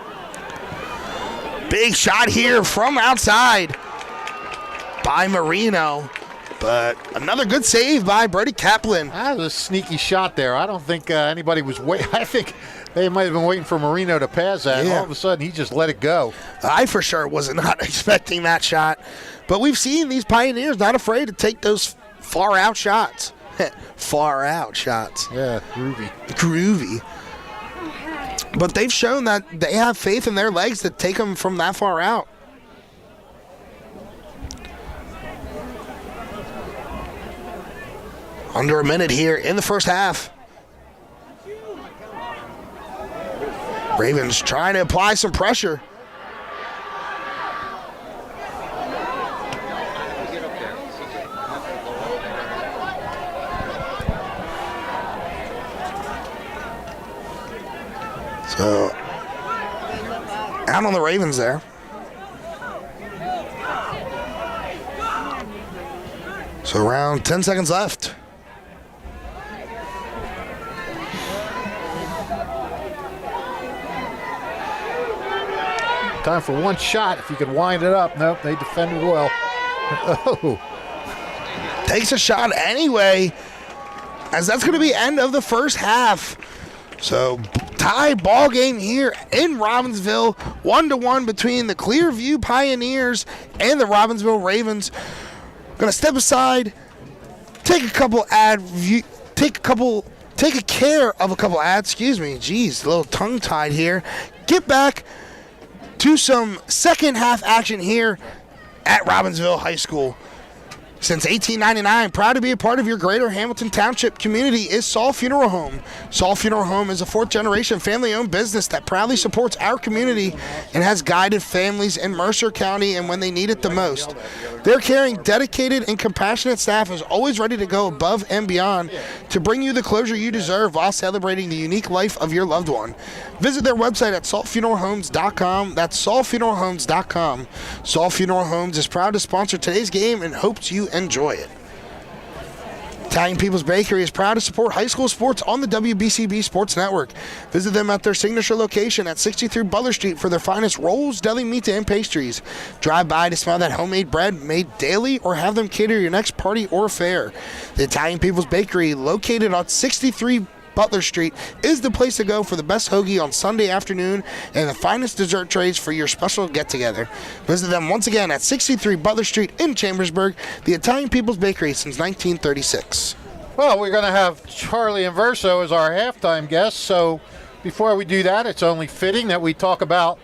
Big shot here from outside by Marino. But another good save by Brody Kaplan. That was a sneaky shot there. I don't think anybody was waiting. I think they might have been waiting for Marino to pass that. Yeah. All of a sudden, he just let it go. I for sure was not expecting that shot. But we've seen these Pioneers not afraid to take those far-out shots. Far-out shots. Yeah, groovy. But they've shown that they have faith in their legs to take them from that far out. Under a minute here in the first half. Ravens trying to apply some pressure. So, out on the Ravens there. So around 10 seconds left. Time for one shot if you could wind it up. Nope, they defended well. Oh. Takes a shot anyway, as that's going to be end of the first half. So tie ball game here in Robbinsville, 1-1 between the Clearview Pioneers and the Robbinsville Ravens. Going to step aside, take care of a couple ads. Excuse me, geez, a little tongue tied here. Get back to some second half action here at Robbinsville High School. Since 1899, proud to be a part of your greater Hamilton Township community is Saul Funeral Home. Saul Funeral Home is a fourth-generation family-owned business that proudly supports our community and has guided families in Mercer County and when they need it the most. Their caring, dedicated, and compassionate staff is always ready to go above and beyond to bring you the closure you deserve while celebrating the unique life of your loved one. Visit their website at saltfuneralhomes.com. That's saltfuneralhomes.com. Saul Funeral Homes is proud to sponsor today's game and hopes you enjoy it. Italian People's Bakery is proud to support high school sports on the WBCB Sports Network. Visit them at their signature location at 63 Butler Street for their finest rolls, deli meats, and pastries. Drive by to smell that homemade bread made daily or have them cater your next party or fair. The Italian People's Bakery, located on 63 Butler Street, is the place to go for the best hoagie on Sunday afternoon and the finest dessert trays for your special get-together. Visit them once again at 63 Butler Street in Chambersburg, the Italian People's Bakery since 1936. Well, we're going to have Charlie Inverso as our halftime guest, so before we do that, it's only fitting that we talk about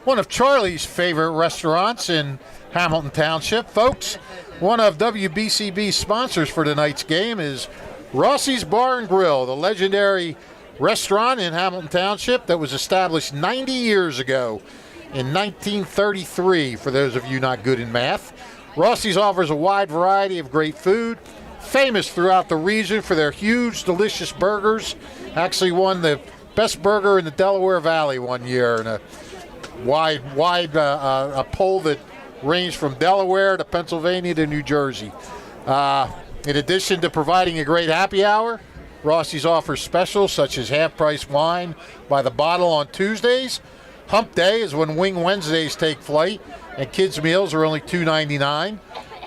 one of Charlie's favorite restaurants in Hamilton Township. Folks, one of WBCB's sponsors for tonight's game is Rossi's Bar and Grill, the legendary restaurant in Hamilton Township that was established 90 years ago in 1933, for those of you not good in math. Rossi's offers a wide variety of great food, famous throughout the region for their huge, delicious burgers. Actually won the best burger in the Delaware Valley one year in a wide a poll that ranged from Delaware to Pennsylvania to New Jersey. In addition to providing a great happy hour, Rossi's offers specials such as half-price wine by the bottle on Tuesdays. Hump Day is when Wing Wednesdays take flight, and kids' meals are only $2.99.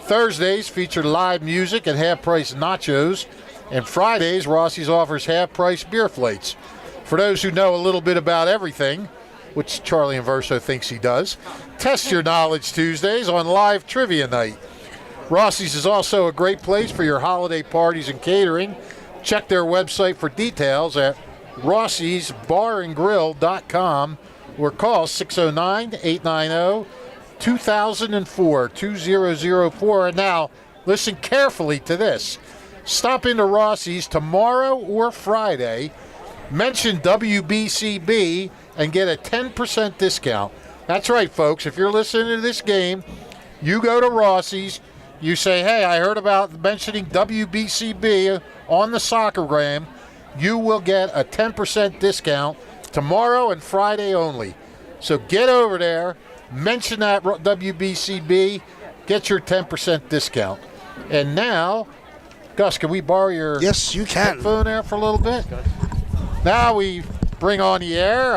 Thursdays feature live music and half-price nachos, and Fridays, Rossi's offers half-price beer flights. For those who know a little bit about everything, which Charlie Inverso thinks he does, test your knowledge Tuesdays on live trivia night. Rossi's is also a great place for your holiday parties and catering. Check their website for details at rossisbarandgrill.com or call 609-890-2004. And now, listen carefully to this. Stop into Rossi's tomorrow or Friday, mention WBCB, and get a 10% discount. That's right, folks. If you're listening to this game, you go to Rossi's, you say, hey, I heard about mentioning WBCB on the soccergram, you will get a 10% discount tomorrow and Friday only. So get over there, mention that WBCB, get your 10% discount. And now, Gus, can we borrow your Yes, you can. headphone there for a little bit? Now we bring on the air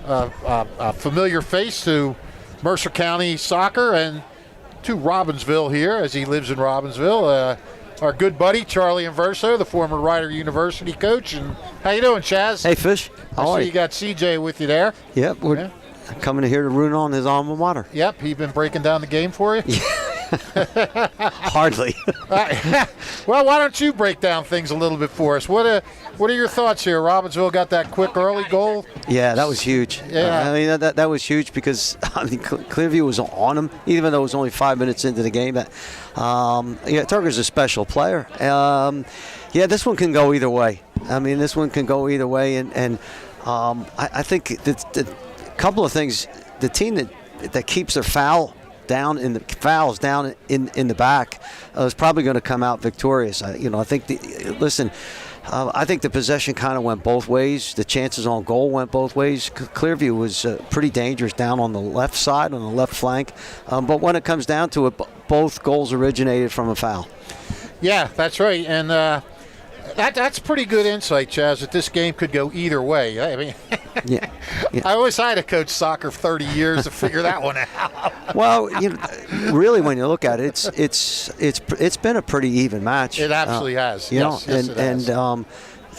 a familiar face to Mercer County soccer and to Robbinsville here, as he lives in Robbinsville. Our good buddy, Charlie Inverso, the former Rider University coach. And how you doing, Chaz? Hey, Fish. How I are see you? you got CJ with you there. Yep, we're coming here to root on his alma mater. Yep, he's been breaking down the game for you. Hardly. Well, why don't you break down things a little bit for us? What are your thoughts here? Robbinsville got that quick early goal. Yeah, that was huge. Yeah. I mean, that was huge because Clearview was on them, even though it was only 5 minutes into the game. Turger's a special player. This one can go either way. I mean, this one can go either way, and I think a couple of things. The team that keeps their fouls down in the back is probably going to come out victorious. I think I think the possession kind of went both ways. The chances on goal went both ways. Clearview was pretty dangerous down on the left side, on the left flank. But when it comes down to it, both goals originated from a foul. Yeah, that's right. And that's pretty good insight, Chaz, that this game could go either way. I mean, yeah. I always had to coach soccer 30 years to figure that one out. Well, really, when you look at it, it's been a pretty even match. It absolutely has. Yes, it has.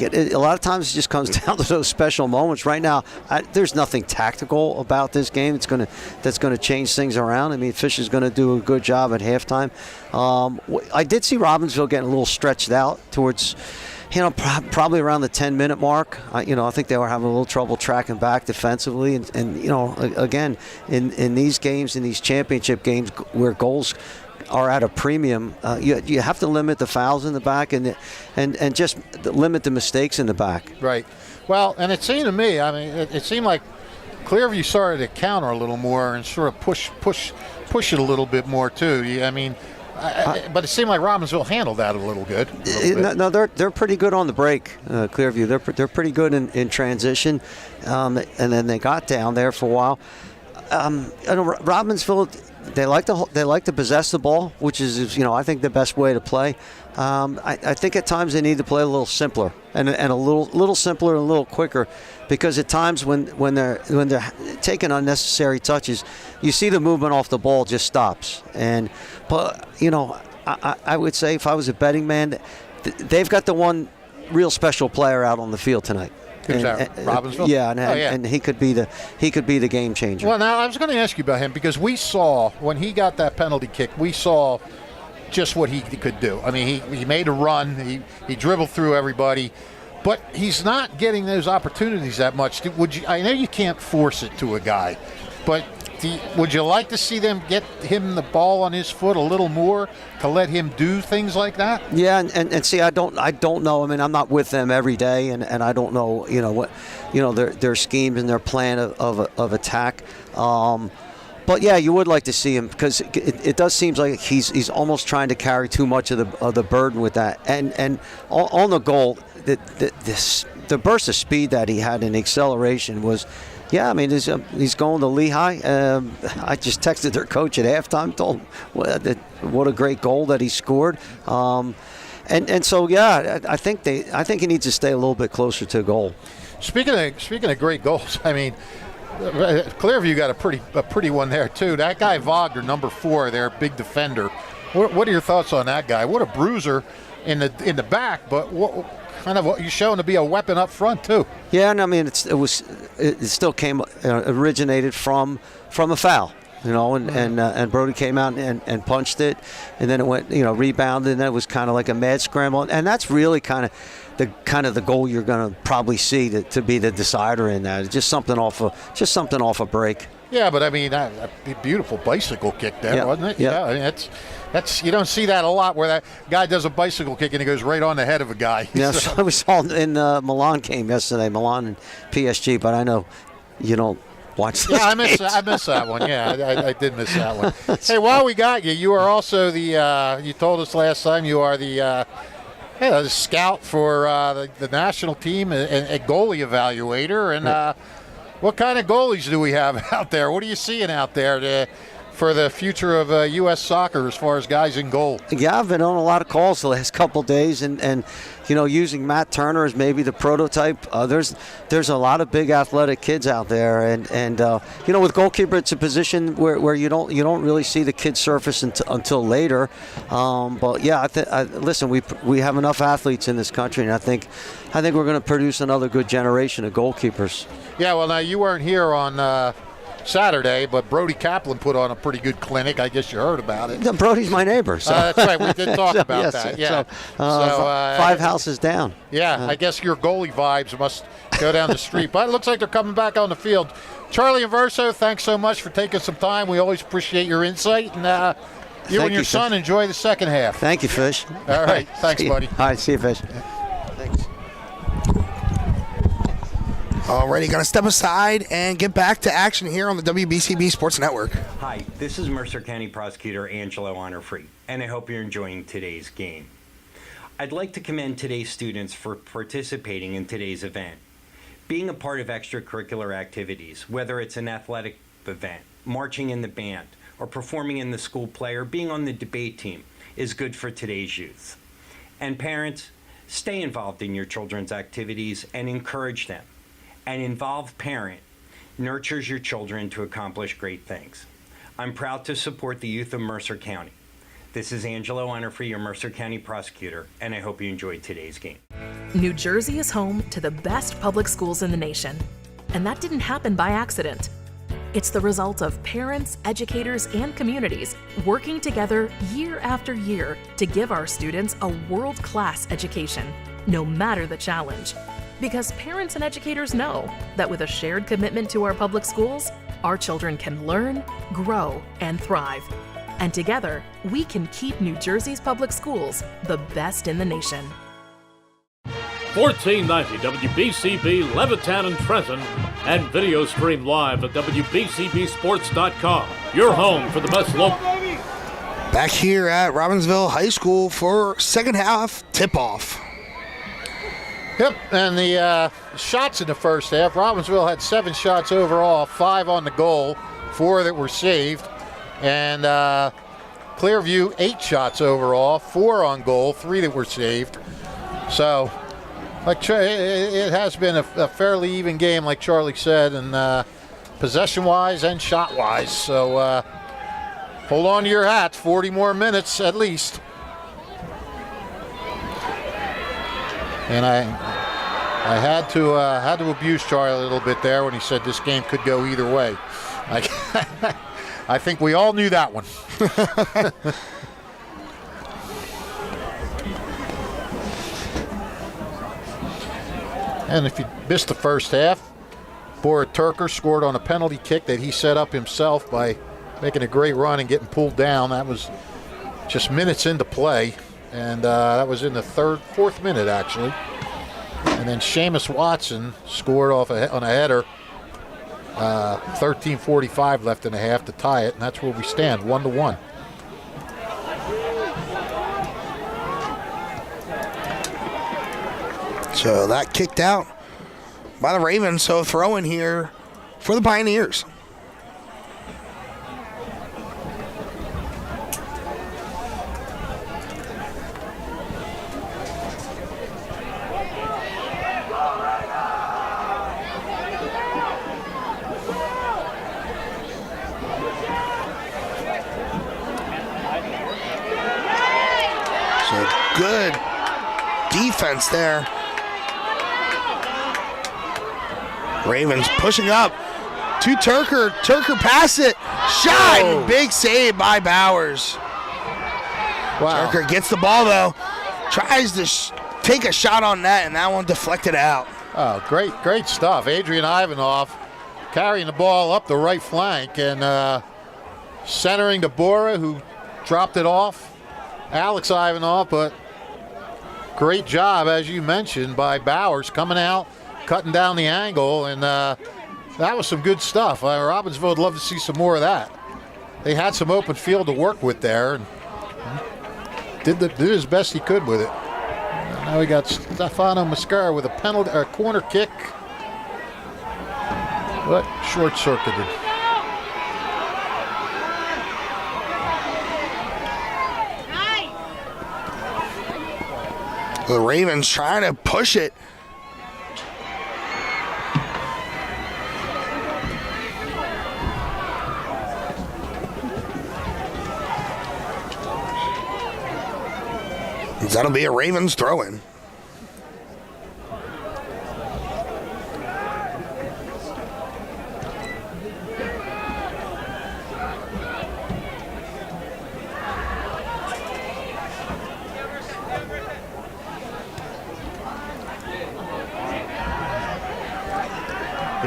A lot of times it just comes down to those special moments. Right now, there's nothing tactical about this game that's going to change things around. I mean, Fisher's going to do a good job at halftime. I did see Robbinsville getting a little stretched out towards, probably around the 10-minute mark. I think they were having a little trouble tracking back defensively. And again, in these games, in these championship games where goals are at a premium, you have to limit the fouls in the back and just limit the mistakes in the back. Right. Well, and it seemed to me, I mean, it seemed like Clearview started to counter a little more and sort of push it a little bit more too. I mean, but it seemed like Robbinsville handled that a little good. No, they're pretty good on the break. Clearview, they're pretty good in transition, and then they got down there for a while. Robbinsville, they like to possess the ball, which is I think the best way to play. I think at times they need to play a little simpler and a little simpler and a little quicker, because at times when they're taking unnecessary touches, you see the movement off the ball just stops. But I would say if I was a betting man, they've got the one real special player out on the field tonight. Who's that? Robbinsville? Yeah, and he could be the game changer. Well, now I was going to ask you about him, because we saw when he got that penalty kick, we saw just what he could do. I mean, he made a run, he dribbled through everybody, but he's not getting those opportunities that much. I know you can't force it to a guy, but would you like to see them get him the ball on his foot a little more to let him do things like that? Yeah, and see, I don't know. I mean, I'm not with them every day, and I don't know, their schemes and their plan of attack. But yeah, you would like to see him, because it does seem like he's almost trying to carry too much of the burden with that. And on the goal, the burst of speed that he had and acceleration was. Yeah, I mean, he's going to Lehigh. I just texted their coach at halftime, told him what a great goal that he scored. And so, yeah, I think he needs to stay a little bit closer to goal. Speaking of great goals, I mean, Clearview got a pretty one there too. That guy Wagner, number 4, their big defender. What are your thoughts on that guy? What a bruiser in the back, but what kind of what you're showing to be a weapon up front too. Yeah, and I mean it still originated from a foul, and Brody came out and punched it, and then it went rebounded, and then it was kind of like a mad scramble, and that's really kind of the goal you're going to probably see to be the decider in that. It's just something off a break. Yeah, but I mean, a beautiful bicycle kick there, wasn't it? Yeah, I mean, that's you don't see that a lot, where that guy does a bicycle kick and he goes right on the head of a guy. Yeah, so we saw in the Milan game yesterday, Milan and PSG, but I know you don't watch this. Yeah, I missed that one. Yeah, I did miss that one. Hey, while we got you, you are also you told us last time you are the scout for the national team and a goalie evaluator. And what kind of goalies do we have out there? What are you seeing out there for the future of U.S. soccer as far as guys in goal? Yeah, I've been on a lot of calls the last couple of days, and using Matt Turner as maybe the prototype. There's a lot of big athletic kids out there, and with goalkeeper, it's a position where you don't really see the kid surface until later. But yeah, listen, we have enough athletes in this country, and I think we're going to produce another good generation of goalkeepers. Yeah, well, now you weren't here on Saturday, but Brody Kaplan put on a pretty good clinic. I guess you heard about it. Brody's my neighbor. So. That's right. We did talk about yes, that. Yeah. So, 5 houses down. Yeah, I guess your goalie vibes must go down the street. But it looks like they're coming back on the field. Charlie and Verso, thanks so much for taking some time. We always appreciate your insight. And you and your son enjoy the second half. Thank you, Fish. All right. Thanks, buddy. All right. See you, Fish. Thanks. Alrighty, going to step aside and get back to action here on the WBCB Sports Network. Hi, this is Mercer County Prosecutor Angelo Honorfree, and I hope you're enjoying today's game. I'd like to commend today's students for participating in today's event. Being a part of extracurricular activities, whether it's an athletic event, marching in the band, or performing in the school play, or being on the debate team, is good for today's youth. And parents, stay involved in your children's activities and encourage them. An involved parent nurtures your children to accomplish great things. I'm proud to support the youth of Mercer County. This is Angelo Honorfree, your Mercer County prosecutor, and I hope you enjoyed today's game. New Jersey is home to the best public schools in the nation, and that didn't happen by accident. It's the result of parents, educators, and communities working together year after year to give our students a world-class education, no matter the challenge. Because parents and educators know that with a shared commitment to our public schools, our children can learn, grow, and thrive. And together, we can keep New Jersey's public schools the best in the nation. 1490 WBCB Levittown and Trenton, and video stream live at WBCBsports.com. Your home for the best local. Back here at Robbinsville High School for second half tip-off. Yep, and the shots in the first half, Robbinsville had 7 shots overall, 5 on the goal, 4 that were saved. And Clearview, 8 shots overall, 4 on goal, 3 that were saved. So it has been a fairly even game, like Charlie said, and possession-wise and shot-wise. So hold on to your hats, 40 more minutes at least. And I had to abuse Charlie a little bit there when he said this game could go either way. I think we all knew that one. And if you missed the first half, Bora Turker scored on a penalty kick that he set up himself by making a great run and getting pulled down. That was just minutes into play. And that was in the fourth minute, actually. And then Seamus Watson scored on a header. 13:45 left in the half to tie it, and that's where we stand, 1-1. So that kicked out by the Ravens. So throw in here for the Pioneers. Good defense there. Ravens pushing up to Turker. Turker pass it. Shot. Oh. Big save by Bowers. Wow. Turker gets the ball, though. Tries to take a shot on net, and that one deflected out. Oh, great stuff. Adrian Ivanov carrying the ball up the right flank and centering to Bora, who dropped it off. Alex Ivanov, but great job, as you mentioned, by Bowers coming out, cutting down the angle, and that was some good stuff. Robbinsville would love to see some more of that. They had some open field to work with there, and did as best he could with it. And now we got Stefano Mascara with a corner kick, but short-circuited. The Ravens trying to push it. That'll be a Ravens throw-in.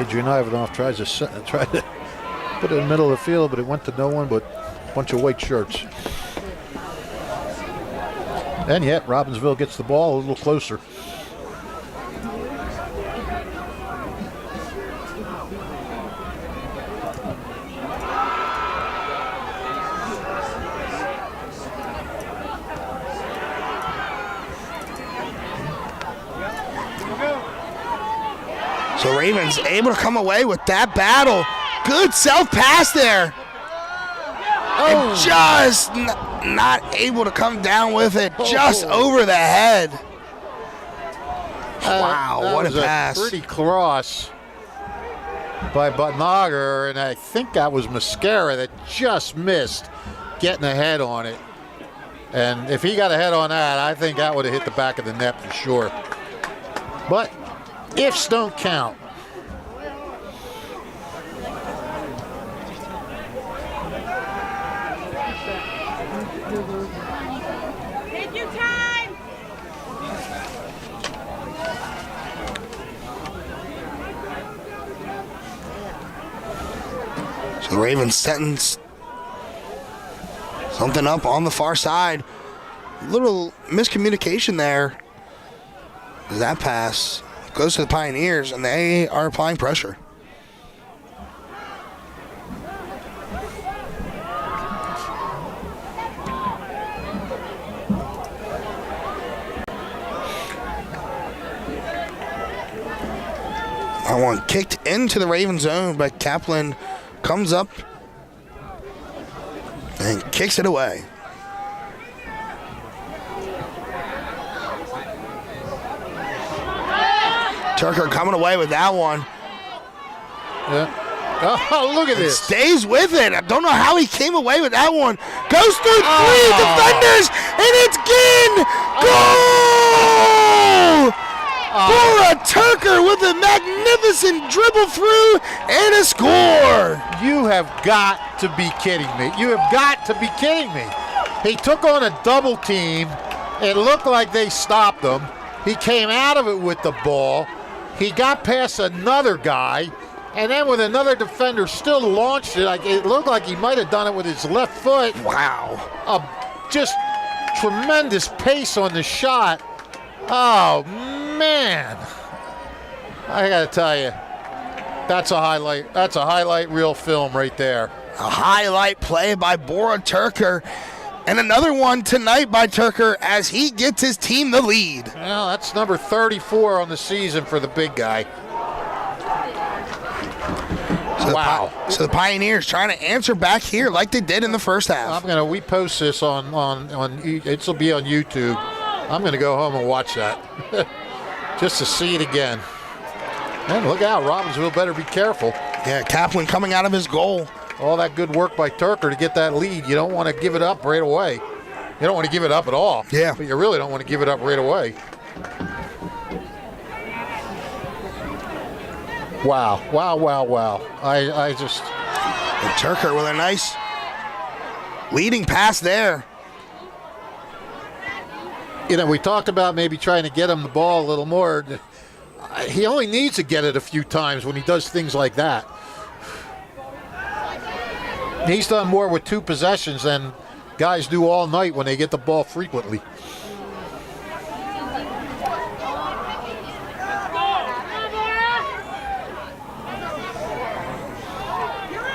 Adrian Ivanov tries to put it in the middle of the field, but it went to no one but a bunch of white shirts. And yet, Robbinsville gets the ball a little closer. So Ravens able to come away with that battle. Good self pass there. And just not able to come down with it. Just over the head. Wow, what a pass. Pretty cross by Butnager, and I think that was Mascara that just missed getting a head on it. And if he got a head on that, I think that would have hit the back of the net for sure. But ifs don't count. Take your time. So the Ravens setting something up on the far side. Little miscommunication there. That pass goes to the Pioneers, and they are applying pressure. That one kicked into the Raven zone, but Kaplan comes up and kicks it away. Turker coming away with that one. Yeah. Oh, look at this. Stays with it. I don't know how he came away with that one. Goes through three defenders, and it's Ginn. Goal! Bora Turker with a magnificent dribble through and a score. You have got to be kidding me. You have got to be kidding me. He took on a double team. It looked like they stopped him. He came out of it with the ball. He got past another guy, and then with another defender still launched it. It looked like he might have done it with his left foot. Wow. Just tremendous pace on the shot. Oh, man. I got to tell you, that's a highlight. That's a highlight reel film right there. A highlight play by Bora Turker. And another one tonight by Turker as he gets his team the lead. Well, that's number 34 on the season for the big guy. So wow. So the Pioneers trying to answer back here like they did in the first half. We post this on it'll be on YouTube. I'm gonna go home and watch that just to see it again. And look out, Robbinsville better be careful. Yeah, Kaplan coming out of his goal. All that good work by Turker to get that lead. You don't want to give it up right away. You don't want to give it up at all. Yeah. But you really don't want to give it up right away. Wow. I just... And Turker with a nice leading pass there. You know, we talked about maybe trying to get him the ball a little more. He only needs to get it a few times when he does things like that. He's done more with 2 possessions than guys do all night when they get the ball frequently.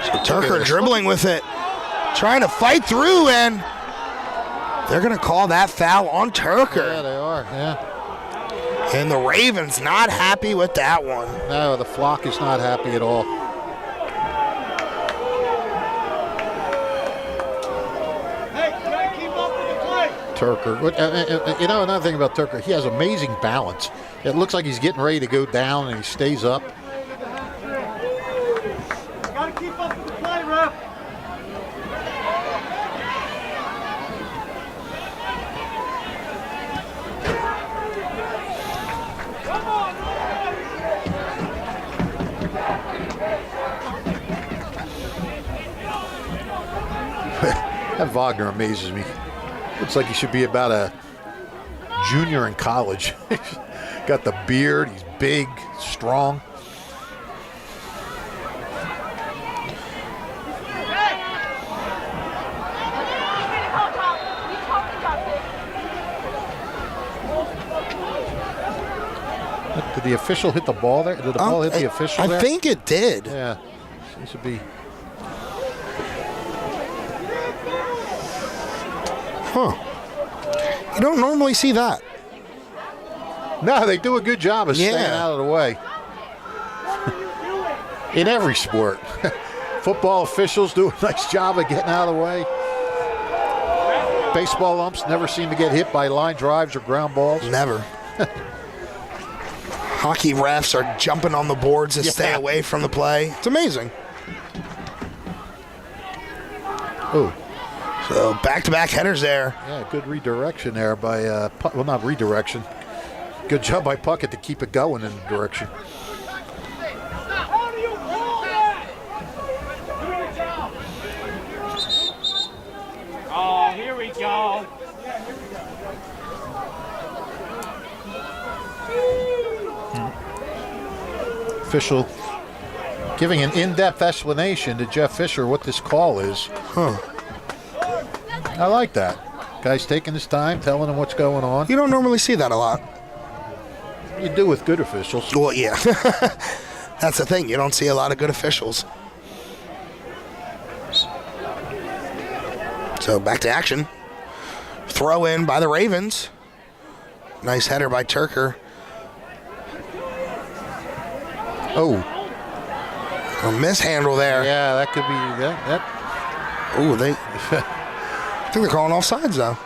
So Turker dribbling with it, trying to fight through, and they're going to call that foul on Turker. Yeah, they are, yeah. And the Ravens not happy with that one. No, the flock is not happy at all. Turker. You know, another thing about Turker, he has amazing balance. It looks like he's getting ready to go down, and he stays up. Gotta keep up with the play, ref. That Wagner amazes me. Looks like he should be about a junior in college. Got the beard. He's big, strong. Did the official hit the ball there? Did the ball hit the official there? I think it did. Yeah. Seems to be. Huh. You don't normally see that. No, they do a good job of staying out of the way. In every sport. Football officials do a nice job of getting out of the way. Baseball umps never seem to get hit by line drives or ground balls. Never. Hockey refs are jumping on the boards to stay away from the play. It's amazing. Oh. So back-to-back headers there. Yeah, good redirection there by, well, not redirection. Good job by Puckett to keep it going in the direction. Oh, here we go. Official giving an in-depth explanation to Jeff Fisher what this call is. Huh. I like that. Guy's taking his time, telling him what's going on. You don't normally see that a lot. You do with good officials. Well, yeah. That's the thing. You don't see a lot of good officials. So back to action. Throw in by the Ravens. Nice header by Turker. Oh. A mishandle there. Yeah, that could be that. Ooh, I think they're calling offsides though.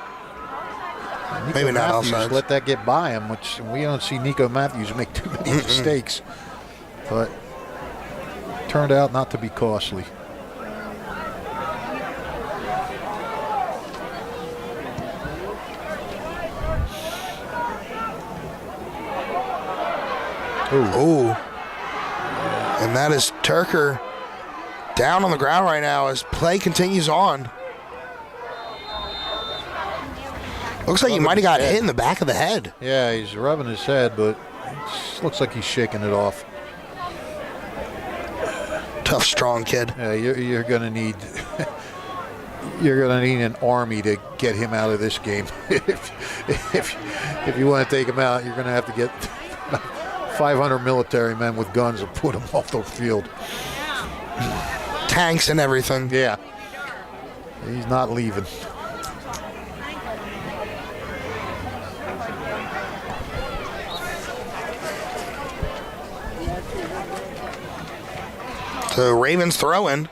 Maybe not Matthews offsides. let that get by him, which we don't see Nico Matthews make too many mistakes. But turned out not to be costly. Ooh. And that is Turker down on the ground right now as play continues on. Looks like he might have got hit in the back of the head. Yeah, he's rubbing his head, but it looks like he's shaking it off. Tough, strong kid. Yeah, you're going to need an army to get him out of this game. if you want to take him out, you're going to have to get 500 military men with guns and put him off the field. Tanks and everything. Yeah. He's not leaving. So Ravens throw in.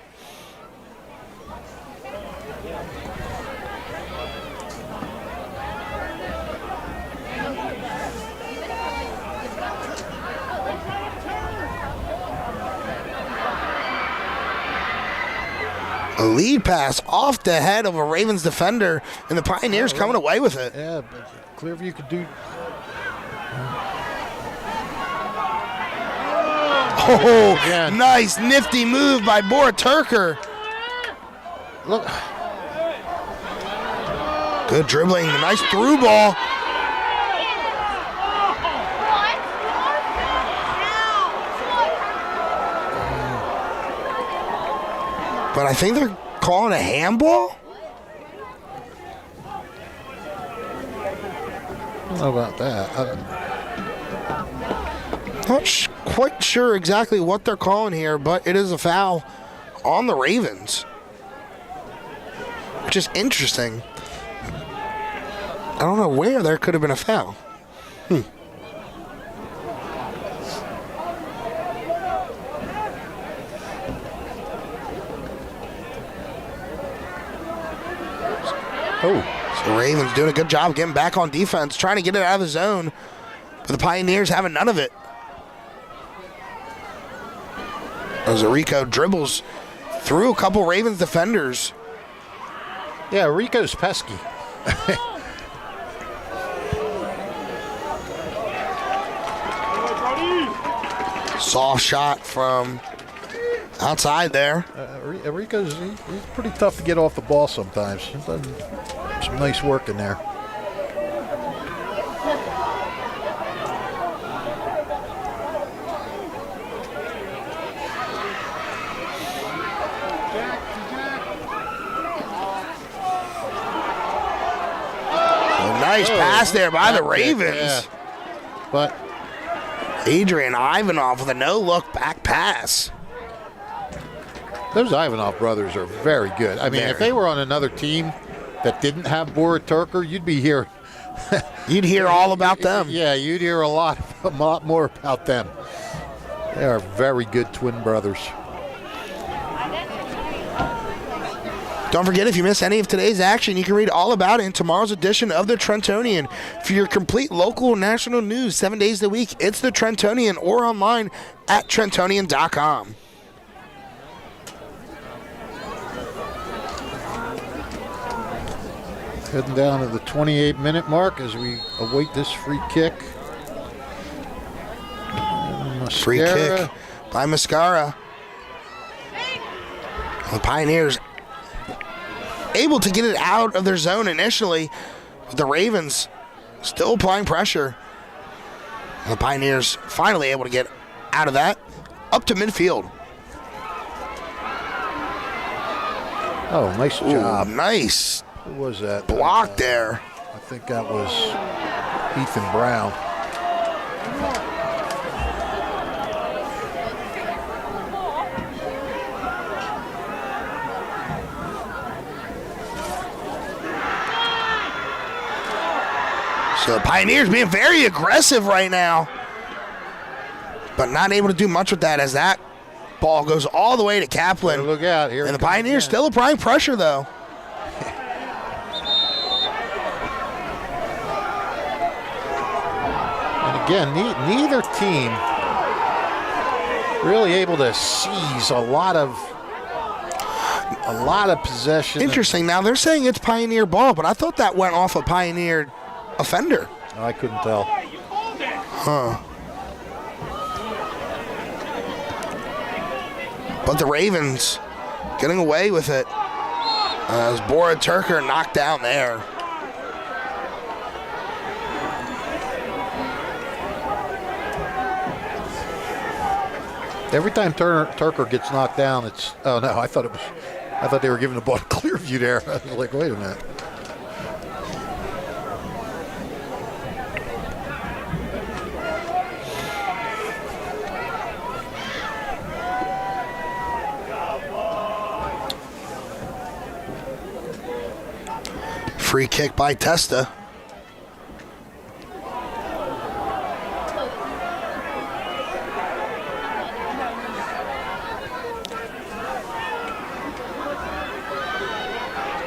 A lead pass off the head of a Ravens defender, and the Pioneers coming away with it. Yeah, but Clearview could do. Oh, nice, nifty move by Bora Turker. Look. Good dribbling, nice through ball. But I think they're calling a handball. I don't know about that. Not quite sure exactly what they're calling here, but it is a foul on the Ravens, which is interesting. I don't know where there could have been a foul. Oh, so Ravens doing a good job getting back on defense, trying to get it out of the zone, but the Pioneers having none of it. As Rico dribbles through a couple Ravens defenders. Yeah, Rico's pesky. Soft shot from outside there. Rico's he's pretty tough to get off the ball sometimes. He's done some nice work in there. Nice pass there by the Ravens. Yeah. But Adrian Ivanov with a no-look back pass. Those Ivanov brothers are very good. I mean, if they were on another team that didn't have Bora Turker, you'd be here. You'd hear all about them. Yeah, you'd hear a lot more about them. They are very good twin brothers. Don't forget, if you miss any of today's action, you can read all about it in tomorrow's edition of the Trentonian. For your complete local and national news 7 days a week, it's the Trentonian or online at Trentonian.com. Heading down to the 28-minute mark as we await this free kick. Free kick by Mascara. The Pioneers able to get it out of their zone initially, but the Ravens still applying pressure. The Pioneers finally able to get out of that, up to midfield. Oh, nice job. Nice. Who was that? Block there. I think that was Ethan Brown. So the Pioneers being very aggressive right now, but not able to do much with that as that ball goes all the way to Kaplan. Better look out here. And the Pioneers still applying pressure, though. And again, neither team really able to seize a lot of possession. Interesting. Now they're saying it's Pioneer ball, but I thought that went off a Pioneer offender. I couldn't tell. Huh. But the Ravens getting away with it as Bora Turker knocked down there. Every time Turker gets knocked down, it's I thought they were giving the ball to Clearview there. I was like, wait a minute. Free kick by Testa.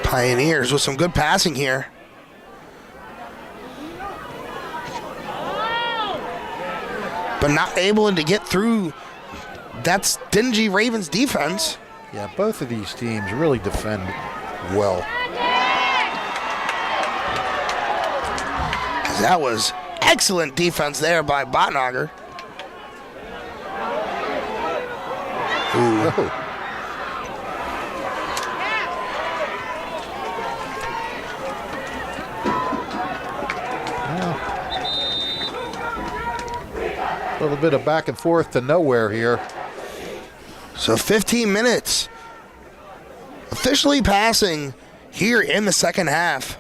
Pioneers with some good passing here. But not able to get through that stingy Ravens defense. Yeah, both of these teams really defend well. That was excellent defense there by Botnager. Ooh. A little bit of back and forth to nowhere here. So 15 minutes officially passing here in the second half.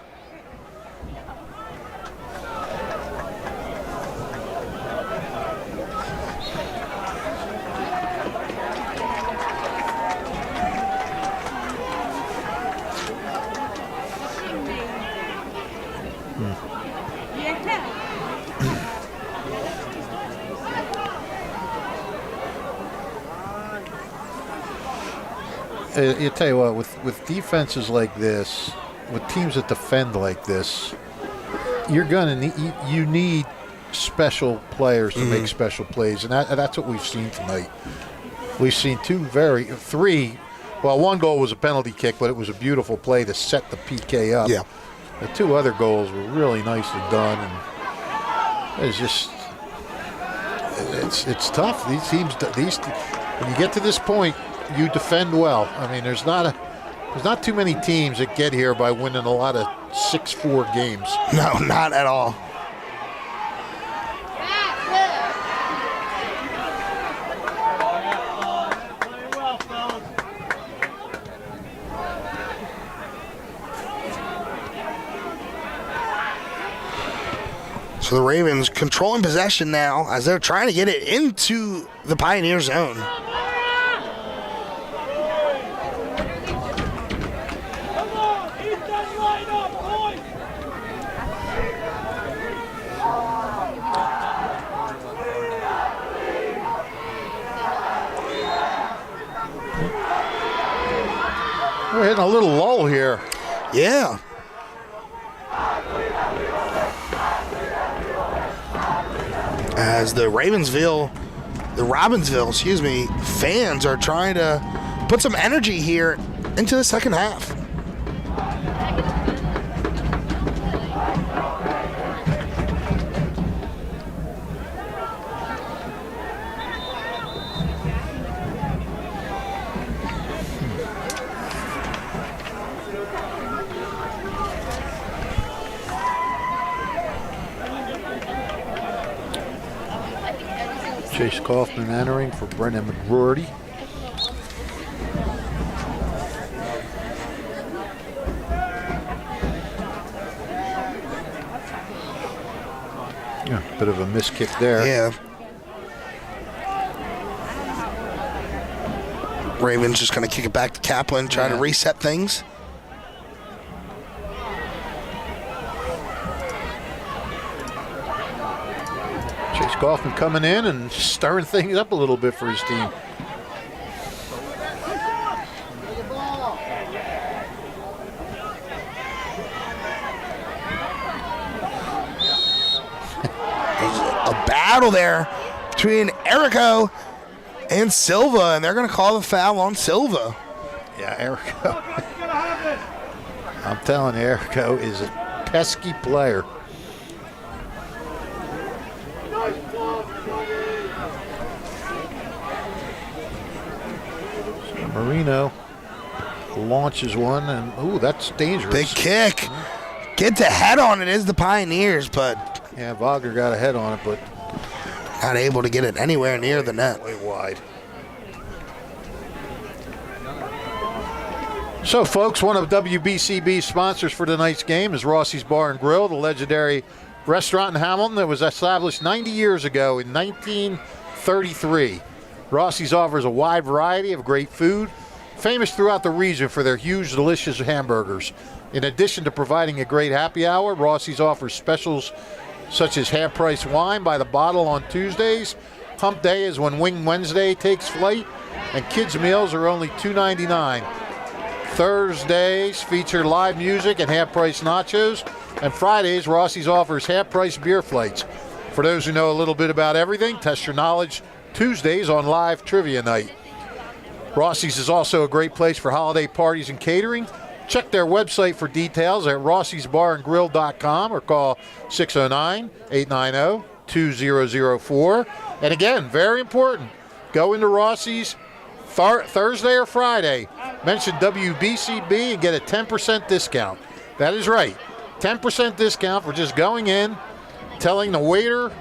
You tell you what, with defenses like this, with teams that defend like this, you're gonna need special players to make special plays, and that's what we've seen tonight. We've seen three. Well, one goal was a penalty kick, but it was a beautiful play to set the PK up. Yeah. The two other goals were really nicely done, and it's just it's tough. These teams, when you get to this point, you defend well. I mean, there's not too many teams that get here by winning a lot of 6-4 games. No, not at all. So the Ravens controlling possession now as they're trying to get it into the Pioneer zone. We're hitting a little lull here. Yeah. As the Robbinsville, fans are trying to put some energy here into the second half. Chase Kaufman entering for Brennan McGroarty. Yeah, bit of a miss kick there. Yeah. Ravens just going to kick it back to Kaplan, trying to reset things. Chase Kaufman coming in and stirring things up a little bit for his team. A battle there between Erico and Silva, and they're going to call the foul on Silva. Yeah, Erico. I'm telling you, Erico is a pesky player. So Marino launches one, and ooh, that's dangerous. Big kick. Get the head on it is the Pioneers, but yeah, Wagner got a head on it, but not able to get it anywhere near the net. Way wide. So, folks, one of WBCB's sponsors for tonight's game is Rossi's Bar and Grill, the legendary restaurant in Hamilton that was established 90 years ago in 1933. Rossi's offers a wide variety of great food, famous throughout the region for their huge, delicious hamburgers. In addition to providing a great happy hour, Rossi's offers specials such as half-price wine by the bottle on Tuesdays. Hump Day is when Wing Wednesday takes flight, and kids' meals are only $2.99. Thursdays feature live music and half-price nachos, and Fridays, Rossi's offers half-price beer flights. For those who know a little bit about everything, test your knowledge Tuesdays on Live Trivia Night. Rossi's is also a great place for holiday parties and catering. Check their website for details at rossisbarandgrill.com or call 609-890-2004. And again, very important, go into Rossi's Thursday or Friday, mention WBCB and get a 10% discount. That is right, 10% discount for just going in, telling the waiter,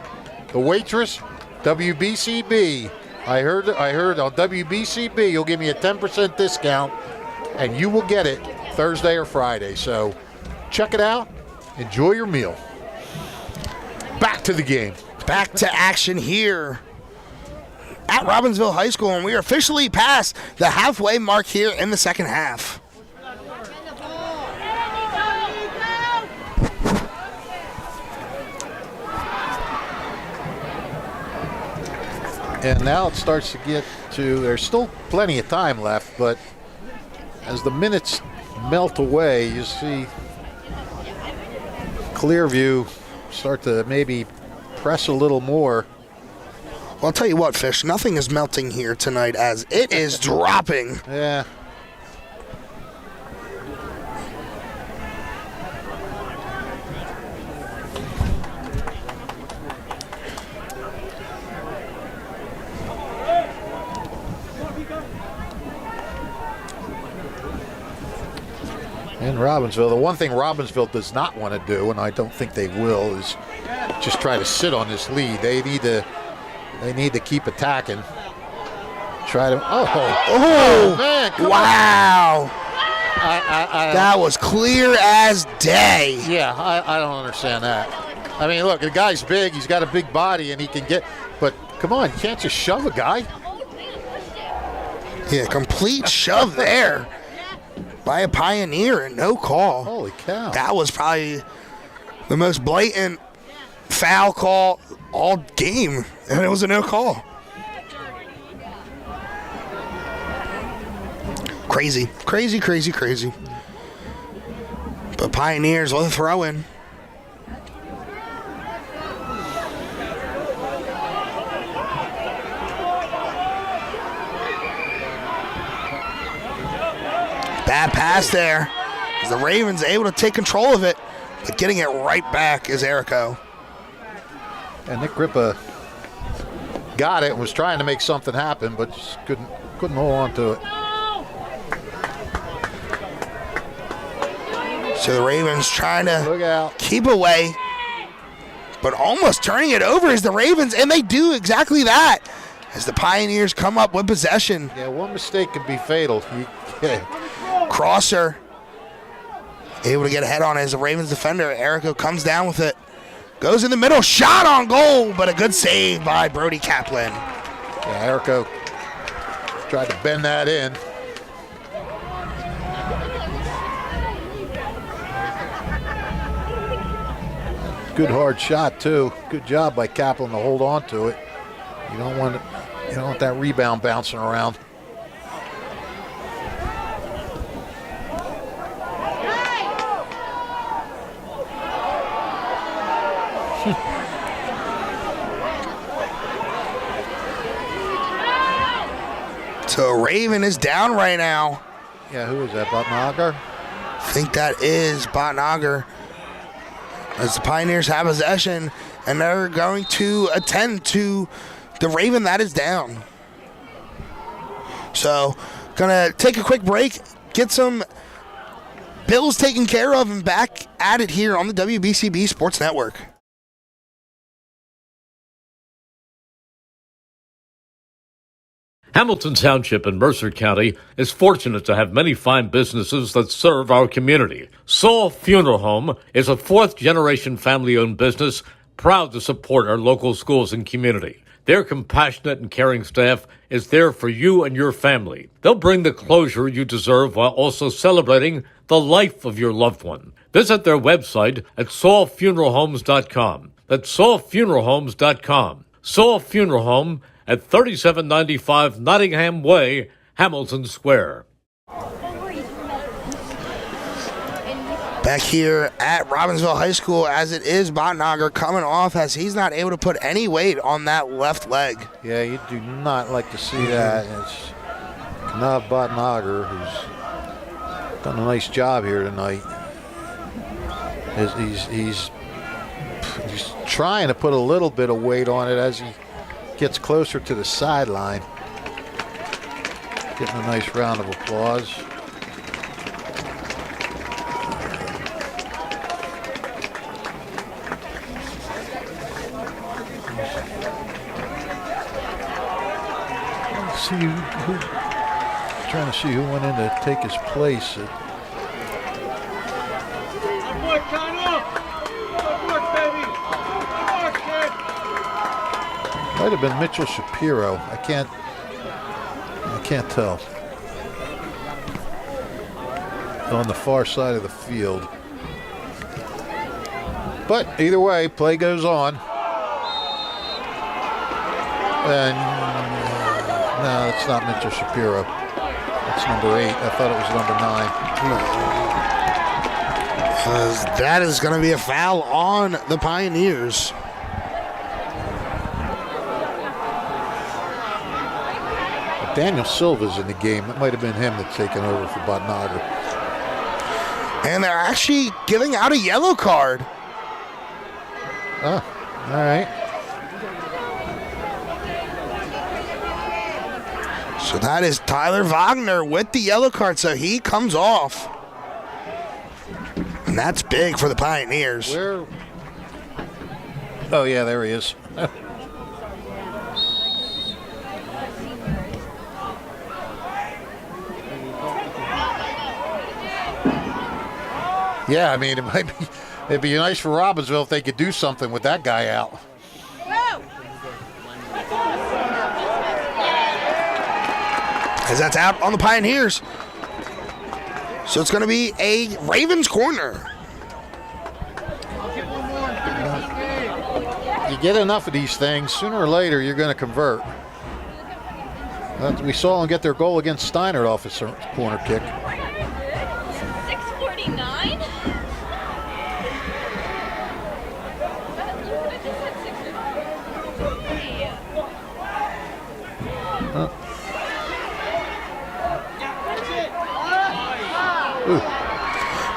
the waitress, WBCB. I heard on WBCB you'll give me a 10% discount, and you will get it Thursday or Friday. So check it out. Enjoy your meal. Back to the game. Back to action here at Robbinsville High School, and we are officially past the halfway mark here in the second half. And now it starts to get to, there's still plenty of time left, but as the minutes melt away, you see Clearview start to maybe press a little more. Well, I'll tell you what, Fish, nothing is melting here tonight as it is dropping. Yeah. In Robbinsville, the one thing Robbinsville does not want to do, and I don't think they will, is just try to sit on this lead. They need to keep attacking. Try to. Oh man! Wow! That was clear as day. Yeah, I don't understand that. I mean, look, the guy's big. He's got a big body, and he can get. But come on, you can't just shove a guy. Yeah, complete shove there by a Pioneer and no call. Holy cow. That was probably the most blatant foul call all game, and it was a no call. Crazy, crazy, crazy, crazy. But Pioneers with a throw-in. Bad pass there. As the Ravens able to take control of it, but getting it right back is Erico. And Nick Grippa got it and was trying to make something happen, but just couldn't hold on to it. So the Ravens trying to keep away, but almost turning it over as the Ravens, and they do exactly that as the Pioneers come up with possession. Yeah, one mistake could be fatal. Crosser able to get ahead on it as the Ravens defender. Erico comes down with it. Goes in the middle, shot on goal, but a good save by Brody Kaplan. Yeah, Erico tried to bend that in. Good hard shot too. Good job by Kaplan to hold on to it. You don't want that rebound bouncing around. So Raven is down right now. Yeah, who is that, Botnagar? I think that is Botnagar. As the Pioneers have possession, and they're going to attend to the Raven that is down. So, gonna take a quick break, get some bills taken care of, and back at it here on the WBCB Sports Network. Hamilton Township in Mercer County is fortunate to have many fine businesses that serve our community. Saul Funeral Home is a fourth-generation family-owned business proud to support our local schools and community. Their compassionate and caring staff is there for you and your family. They'll bring the closure you deserve while also celebrating the life of your loved one. Visit their website at saulfuneralhomes.com. That's saulfuneralhomes.com. Saul Funeral Home at 3795 Nottingham Way, Hamilton Square. Back here at Robbinsville High School, as it is Botnagar coming off as he's not able to put any weight on that left leg. Yeah, you do not like to see that. It's Knav Botnagar, who's done a nice job here tonight. He's trying to put a little bit of weight on it as he gets closer to the sideline. Getting a nice round of applause. Trying to see who went in to take his place. Might have been Mitchell Shapiro. I can't tell. On the far side of the field. But either way, play goes on. And no, it's not Mitchell Shapiro. It's number 8. I thought it was number 9. That is going to be a foul on the Pioneers. Daniel Silva's in the game. It might have been him that's taken over for Botnagar. And they're actually giving out a yellow card. Oh, all right. So that is Tyler Wagner with the yellow card, so he comes off. And that's big for the Pioneers. Where? Oh, yeah, there he is. Yeah, I mean, it It'd be nice for Robbinsville if they could do something with that guy out. As that's out on the Pioneers. So it's going to be a Ravens corner. You get enough of these things, sooner or later you're going to convert. We saw them get their goal against Steinert off a corner kick. 649?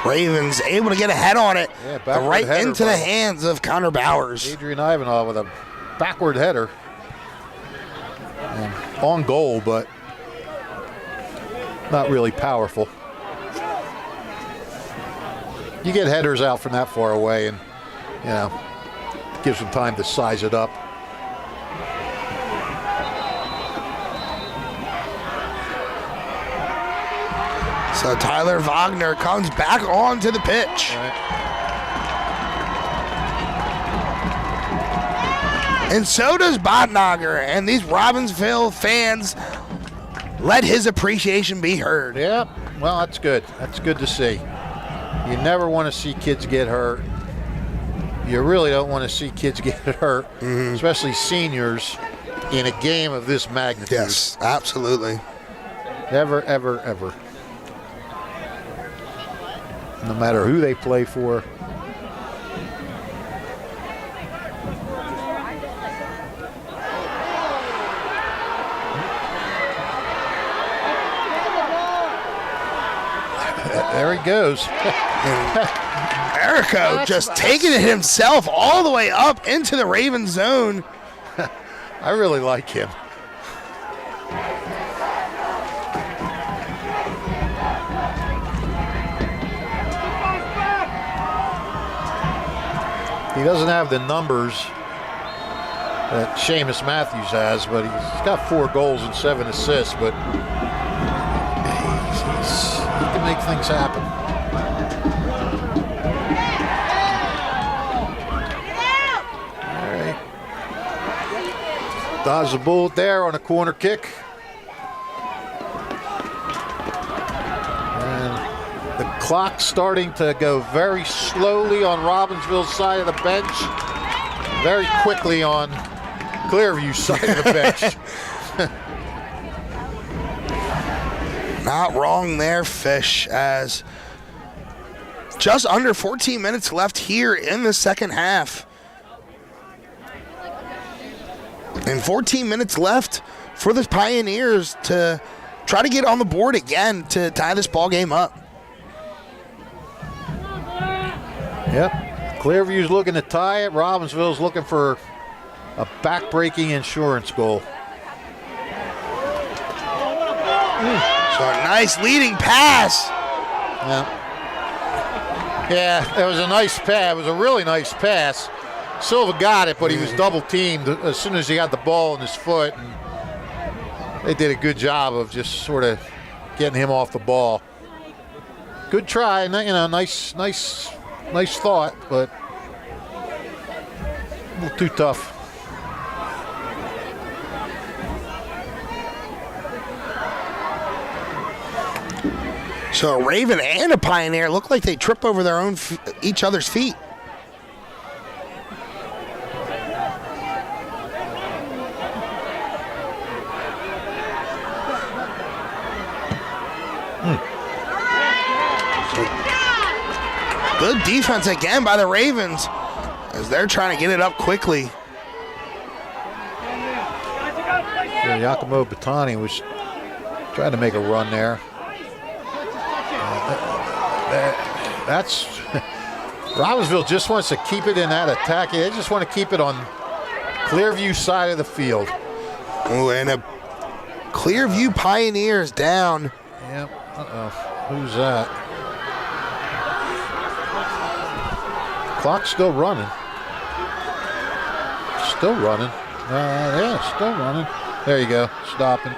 Ravens able to get ahead on it. Yeah, right header into the hands of Connor Bowers. Adrian Ivanov with a backward header. And on goal, but not really powerful. You get headers out from that far away, and it gives them time to size it up. So Tyler Wagner comes back onto the pitch. And so does Botnager, and these Robbinsville fans let his appreciation be heard. Yeah, well, that's good. That's good to see. You never want to see kids get hurt. You really don't want to see kids get hurt, especially seniors, in a game of this magnitude. Yes, absolutely. Ever, ever, ever. No matter who they play for. There he goes. Erico just taking it himself all the way up into the Raven zone. I really like him. He doesn't have the numbers that Seamus Matthews has, but he's got 4 goals and 7 assists, but he can make things happen. All right. Dodge the bullet there on a corner kick. The clock's starting to go very slowly on Robbinsville's side of the bench, very quickly on Clearview's side of the bench. Not wrong there, Fish, as just under 14 minutes left here in the second half. And 14 minutes left for the Pioneers to try to get on the board again to tie this ball game up. Yep. Clearview's looking to tie it. Robbinsville's looking for a back-breaking insurance goal. So a nice leading pass. Yeah, it was a nice pass. It was a really nice pass. Silva got it, but he was double-teamed as soon as he got the ball in his foot. And they did a good job of just sort of getting him off the ball. Good try, nice thought, but a little too tough. So a Raven and a Pioneer look like they trip over their own each other's feet. Good defense again by the Ravens as they're trying to get it up quickly. Yeah, Giacomo Battani was trying to make a run there. That's Robbinsville just wants to keep it in that attack. They just want to keep it on Clearview side of the field. Oh, and a Clearview Pioneers down. Yep. Who's that? Clock's still running. Still running. Yeah, still running. There you go. Stopping.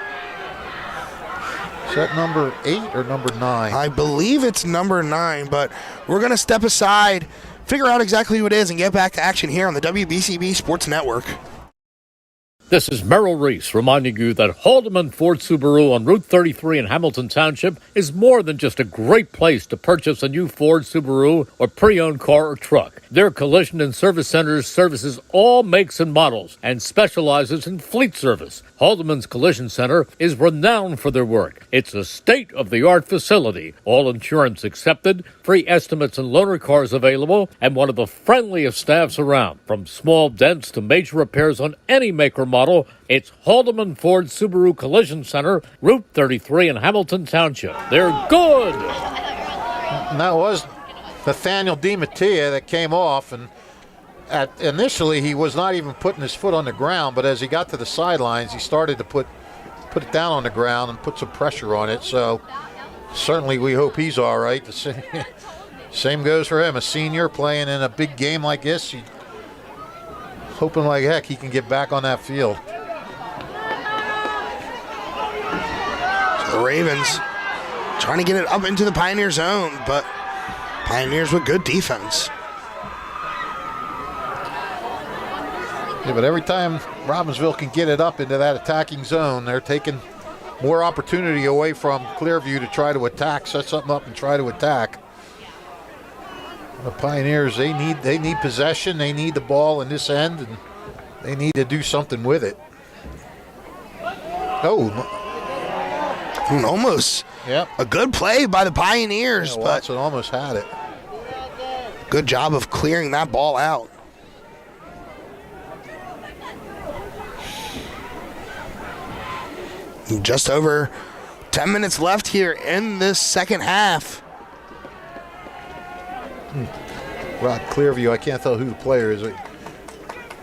Is that number 8 or number 9? I believe it's number 9, but we're going to step aside figure out exactly who it is and get back to action here on the WBCB Sports Network. This is Merrill Reese reminding you that Haldeman Ford Subaru on Route 33 in Hamilton Township is more than just a great place to purchase a new Ford Subaru or pre-owned car or truck. Their collision and service centers services all makes and models and specializes in fleet service. Haldeman's Collision Center is renowned for their work. It's a state-of-the-art facility, all insurance accepted, free estimates and loaner cars available, and one of the friendliest staffs around. From small dents to major repairs on any make or model, it's Haldeman Ford Subaru Collision Center, Route 33 in Hamilton Township. They're good! And that was Nathaniel DiMattia that came off, and initially he was not even putting his foot on the ground, but as he got to the sidelines, he started to put it down on the ground and put some pressure on it. So certainly we hope he's all right. The same goes for him, a senior playing in a big game like this. Hoping like heck he can get back on that field. So the Ravens trying to get it up into the Pioneer zone, but Pioneers with good defense. Yeah, but every time Robbinsville can get it up into that attacking zone, they're taking more opportunity away from Clearview to try to attack, set something up and try to attack. The Pioneers, they need possession, they need the ball in this end, and they need to do something with it. Oh, almost. Yep. A good play by the Pioneers, yeah, Watson almost had it. Good job of clearing that ball out. Just over 10 minutes left here in this second half. Rod Clearview, I can't tell who the player is.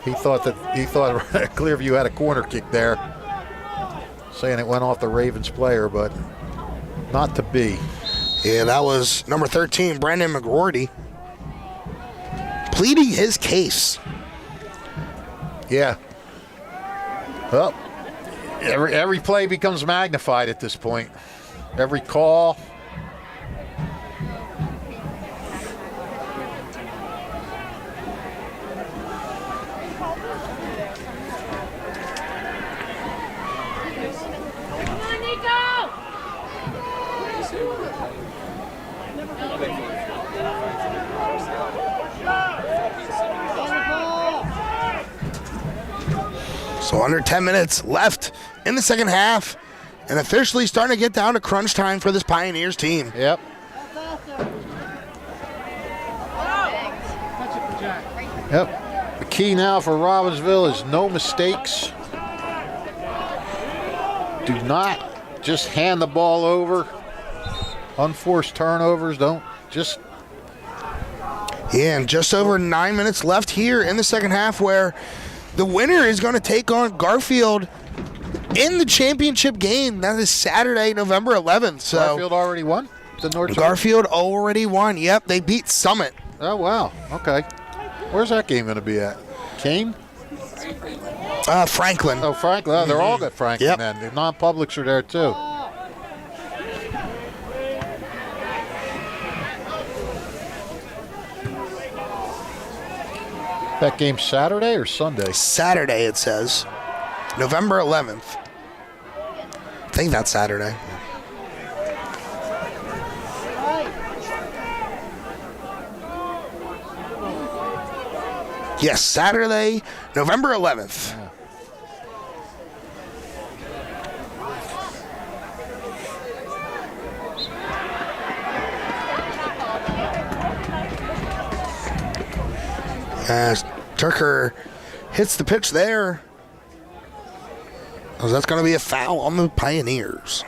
He thought Clearview had a corner kick there, saying it went off the Ravens player, but not to be. Yeah, that was number 13, Brandon McGroarty, pleading his case. Yeah. Well, every play becomes magnified at this point. Every call. So under 10 minutes left in the second half, and officially starting to get down to crunch time for this Pioneers team. Yep. Yep. The key now for Robbinsville is no mistakes. Do not just hand the ball over. Unforced turnovers, don't just. Yeah, and just over 9 minutes left here in the second half, where the winner is going to take on Garfield in the championship game. That is Saturday, November 11th. So Garfield already won? Garfield already won. Yep, they beat Summit. Oh, wow. Okay. Where's that game going to be at? Kane? Franklin. Oh, Franklin. Oh, they're all at Franklin Yep. then. The non-publics are there too. That game Saturday or Sunday? Saturday, it says. November 11th. I think that's Saturday. Yes, Saturday, November 11th. Yeah. As Turker hits the pitch there. So that's going to be a foul on the Pioneers.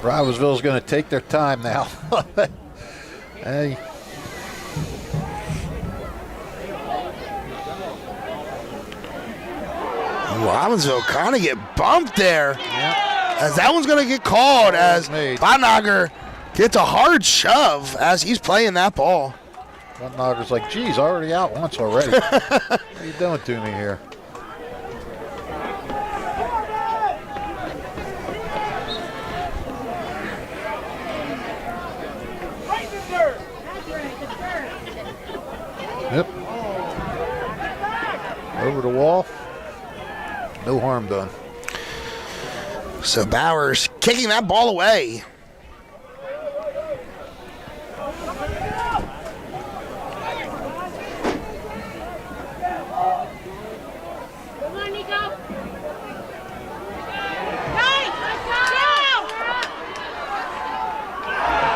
Robbinsville's going to take their time now. Hey. Robbinsville kind of get bumped there. Yep. As that one's going to get called as Bonnager gets a hard shove as he's playing that ball. Bonnager's like, geez, already out once already. What are you doing to me here? Right in the dirt. Yep. Over the wall. No harm done. So Bowers kicking that ball away.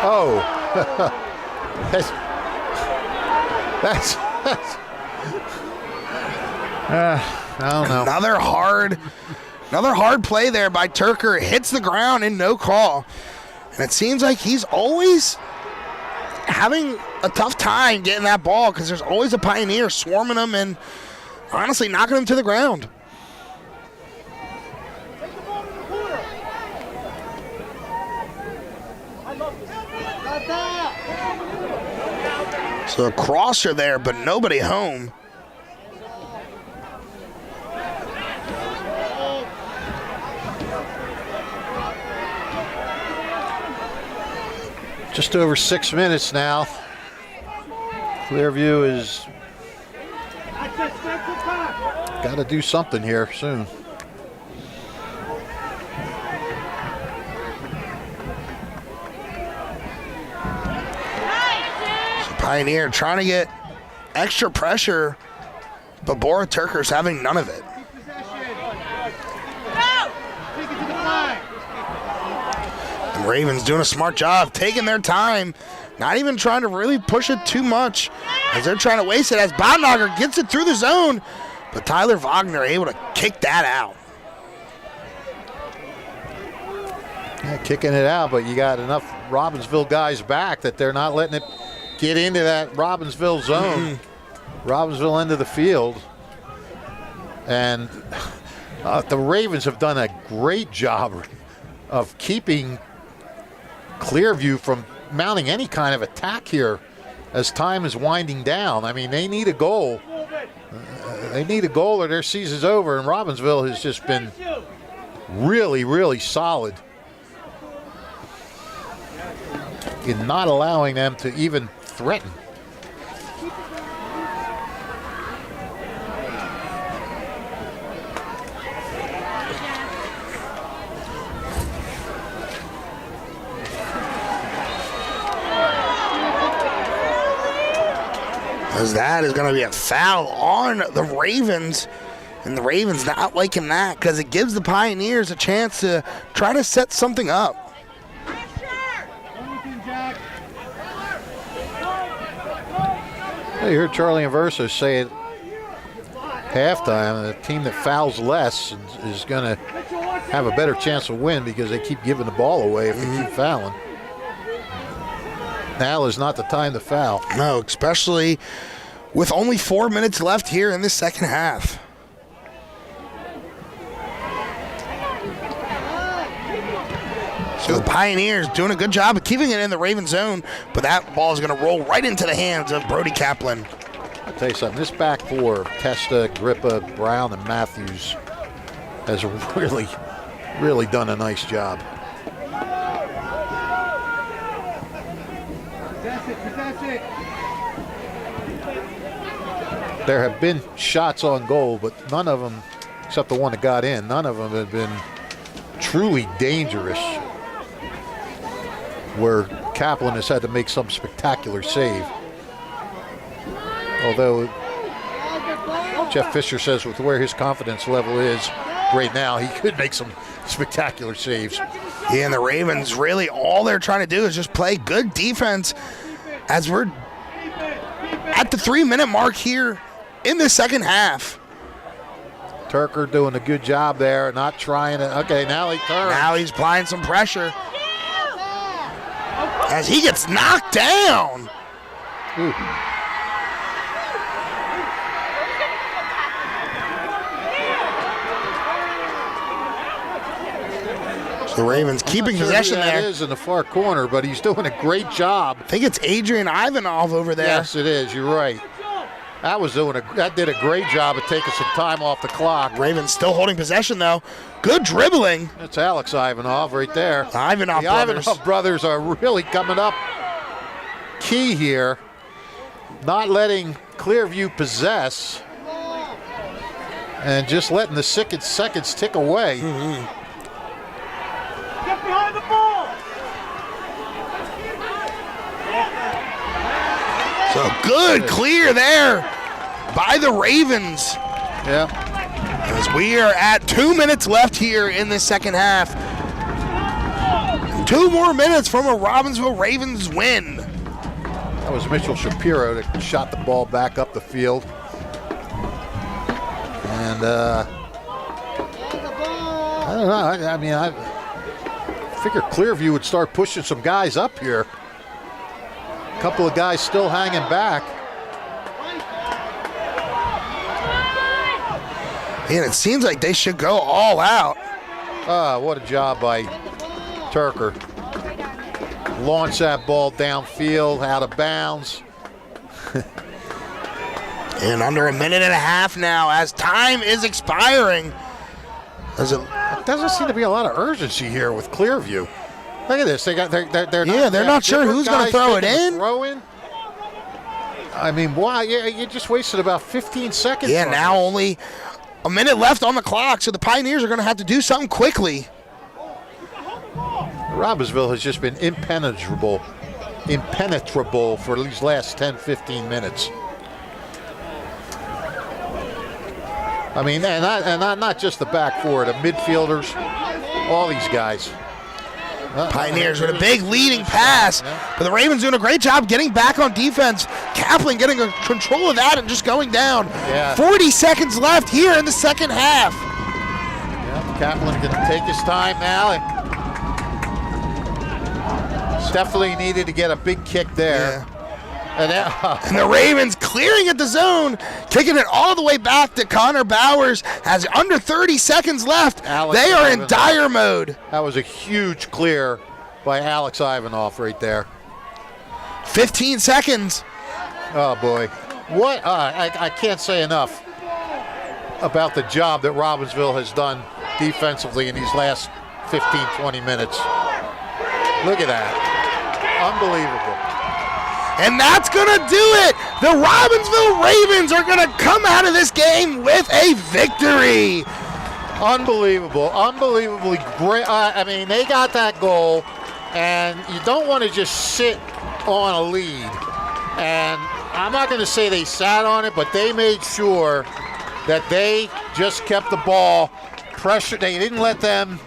Oh, that's I don't know. Another hard play there by Turker. Hits the ground and no call. And it seems like he's always having a tough time getting that ball because there's always a Pioneer swarming him and honestly knocking him to the ground. So a crosser there, but nobody home. Just over 6 minutes now. Clearview is got to do something here soon. Pioneer trying to get extra pressure, but Bora Turker's having none of it. The Ravens doing a smart job, taking their time, not even trying to really push it too much as they're trying to waste it as Baumgartner gets it through the zone, but Tyler Wagner able to kick that out. Yeah, kicking it out, but you got enough Robbinsville guys back that they're not letting it get into that Robbinsville zone, Robbinsville end of the field. And the Ravens have done a great job of keeping Clearview from mounting any kind of attack here as time is winding down. I mean, they need a goal. They need a goal or their season's over, and Robbinsville has just been really, really solid in not allowing them to even threaten. As that is going to be a foul on the Ravens, and the Ravens not liking that because it gives the Pioneers a chance to try to set something up. You heard Charlie Inverso say at halftime, the team that fouls less is going to have a better chance to win because they keep giving the ball away if they keep fouling. Now is not the time to foul. No, especially with only 4 minutes left here in the second half. So the Pioneers doing a good job of keeping it in the Raven zone, but that ball is going to roll right into the hands of Brody Kaplan. I'll tell you something, this back four, Testa, Grippa, Brown, and Matthews has really, really done a nice job. There have been shots on goal, but none of them, except the one that got in, none of them have been truly dangerous, where Kaplan has had to make some spectacular save. Although Jeff Fisher says with where his confidence level is right now, he could make some spectacular saves. Yeah, and the Ravens, really all they're trying to do is just play good defense as we're at the 3-minute mark here in the second half. Turker doing a good job there, not trying to. Okay, now he turns. Now he's applying some pressure as he gets knocked down. Ooh. So the Ravens keeping possession there. It is in the far corner, but he's doing a great job. I think it's Adrian Ivanov over there. Yes, it is. You're right. That did a great job of taking some time off the clock. Ravens still holding possession though. Good dribbling. That's Alex Ivanov right there. The Ivanov brothers are really coming up key here, not letting Clearview possess and just letting the seconds tick away. Get behind the ball. So good clear there by the Ravens. Yeah. As we are at 2 minutes left here in the second half. 2 more minutes from a Robbinsville Ravens win. That was Mitchell Shapiro that shot the ball back up the field. And I don't know. I mean, I figured Clearview would start pushing some guys up here. A couple of guys still hanging back. And it seems like they should go all out. What a job by Turker. Launch that ball downfield, out of bounds. And under a minute and a half now as time is expiring. It doesn't seem to be a lot of urgency here with Clearview. Look at this. They're not sure who's going to throw it in. Throw in. I mean, why? Yeah, you just wasted about 15 seconds. Yeah, now only a minute left on the clock, so the Pioneers are going to have to do something quickly. Robbinsville has just been impenetrable for these last 10, 15 minutes. I mean, and not just the back four, the midfielders, all these guys. Pioneers with a big leading pass, but the Ravens doing a great job getting back on defense. Kaplan getting a control of that and just going down. Yeah. 40 seconds left here in the second half. Yeah, Kaplan can take his time now. Definitely needed to get a big kick there. Yeah. And the Ravens clearing at the zone, kicking it all the way back to Connor Bowers. Has under 30 seconds left. They are in dire mode. That was a huge clear by Alex Ivanoff right there. 15 seconds. Oh, boy. What? I can't say enough about the job that Robbinsville has done defensively in these last 15, 20 minutes. Look at that. Unbelievable. And that's going to do it. The Robbinsville Ravens are going to come out of this game with a victory. Unbelievable. Unbelievably great. I mean, they got that goal, and you don't want to just sit on a lead. And I'm not going to say they sat on it, but they made sure that they just kept the ball pressure. They didn't let them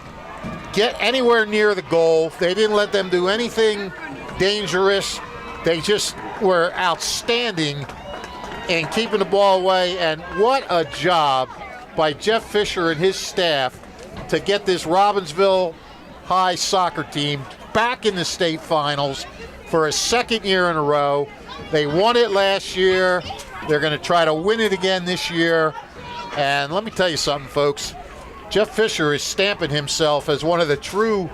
get anywhere near the goal. They didn't let them do anything dangerous. They just were outstanding in keeping the ball away, and what a job by Jeff Fisher and his staff to get this Robbinsville High soccer team back in the state finals for a second year in a row. They won it last year. They're going to try to win it again this year. And let me tell you something, folks. Jeff Fisher is stamping himself as one of the true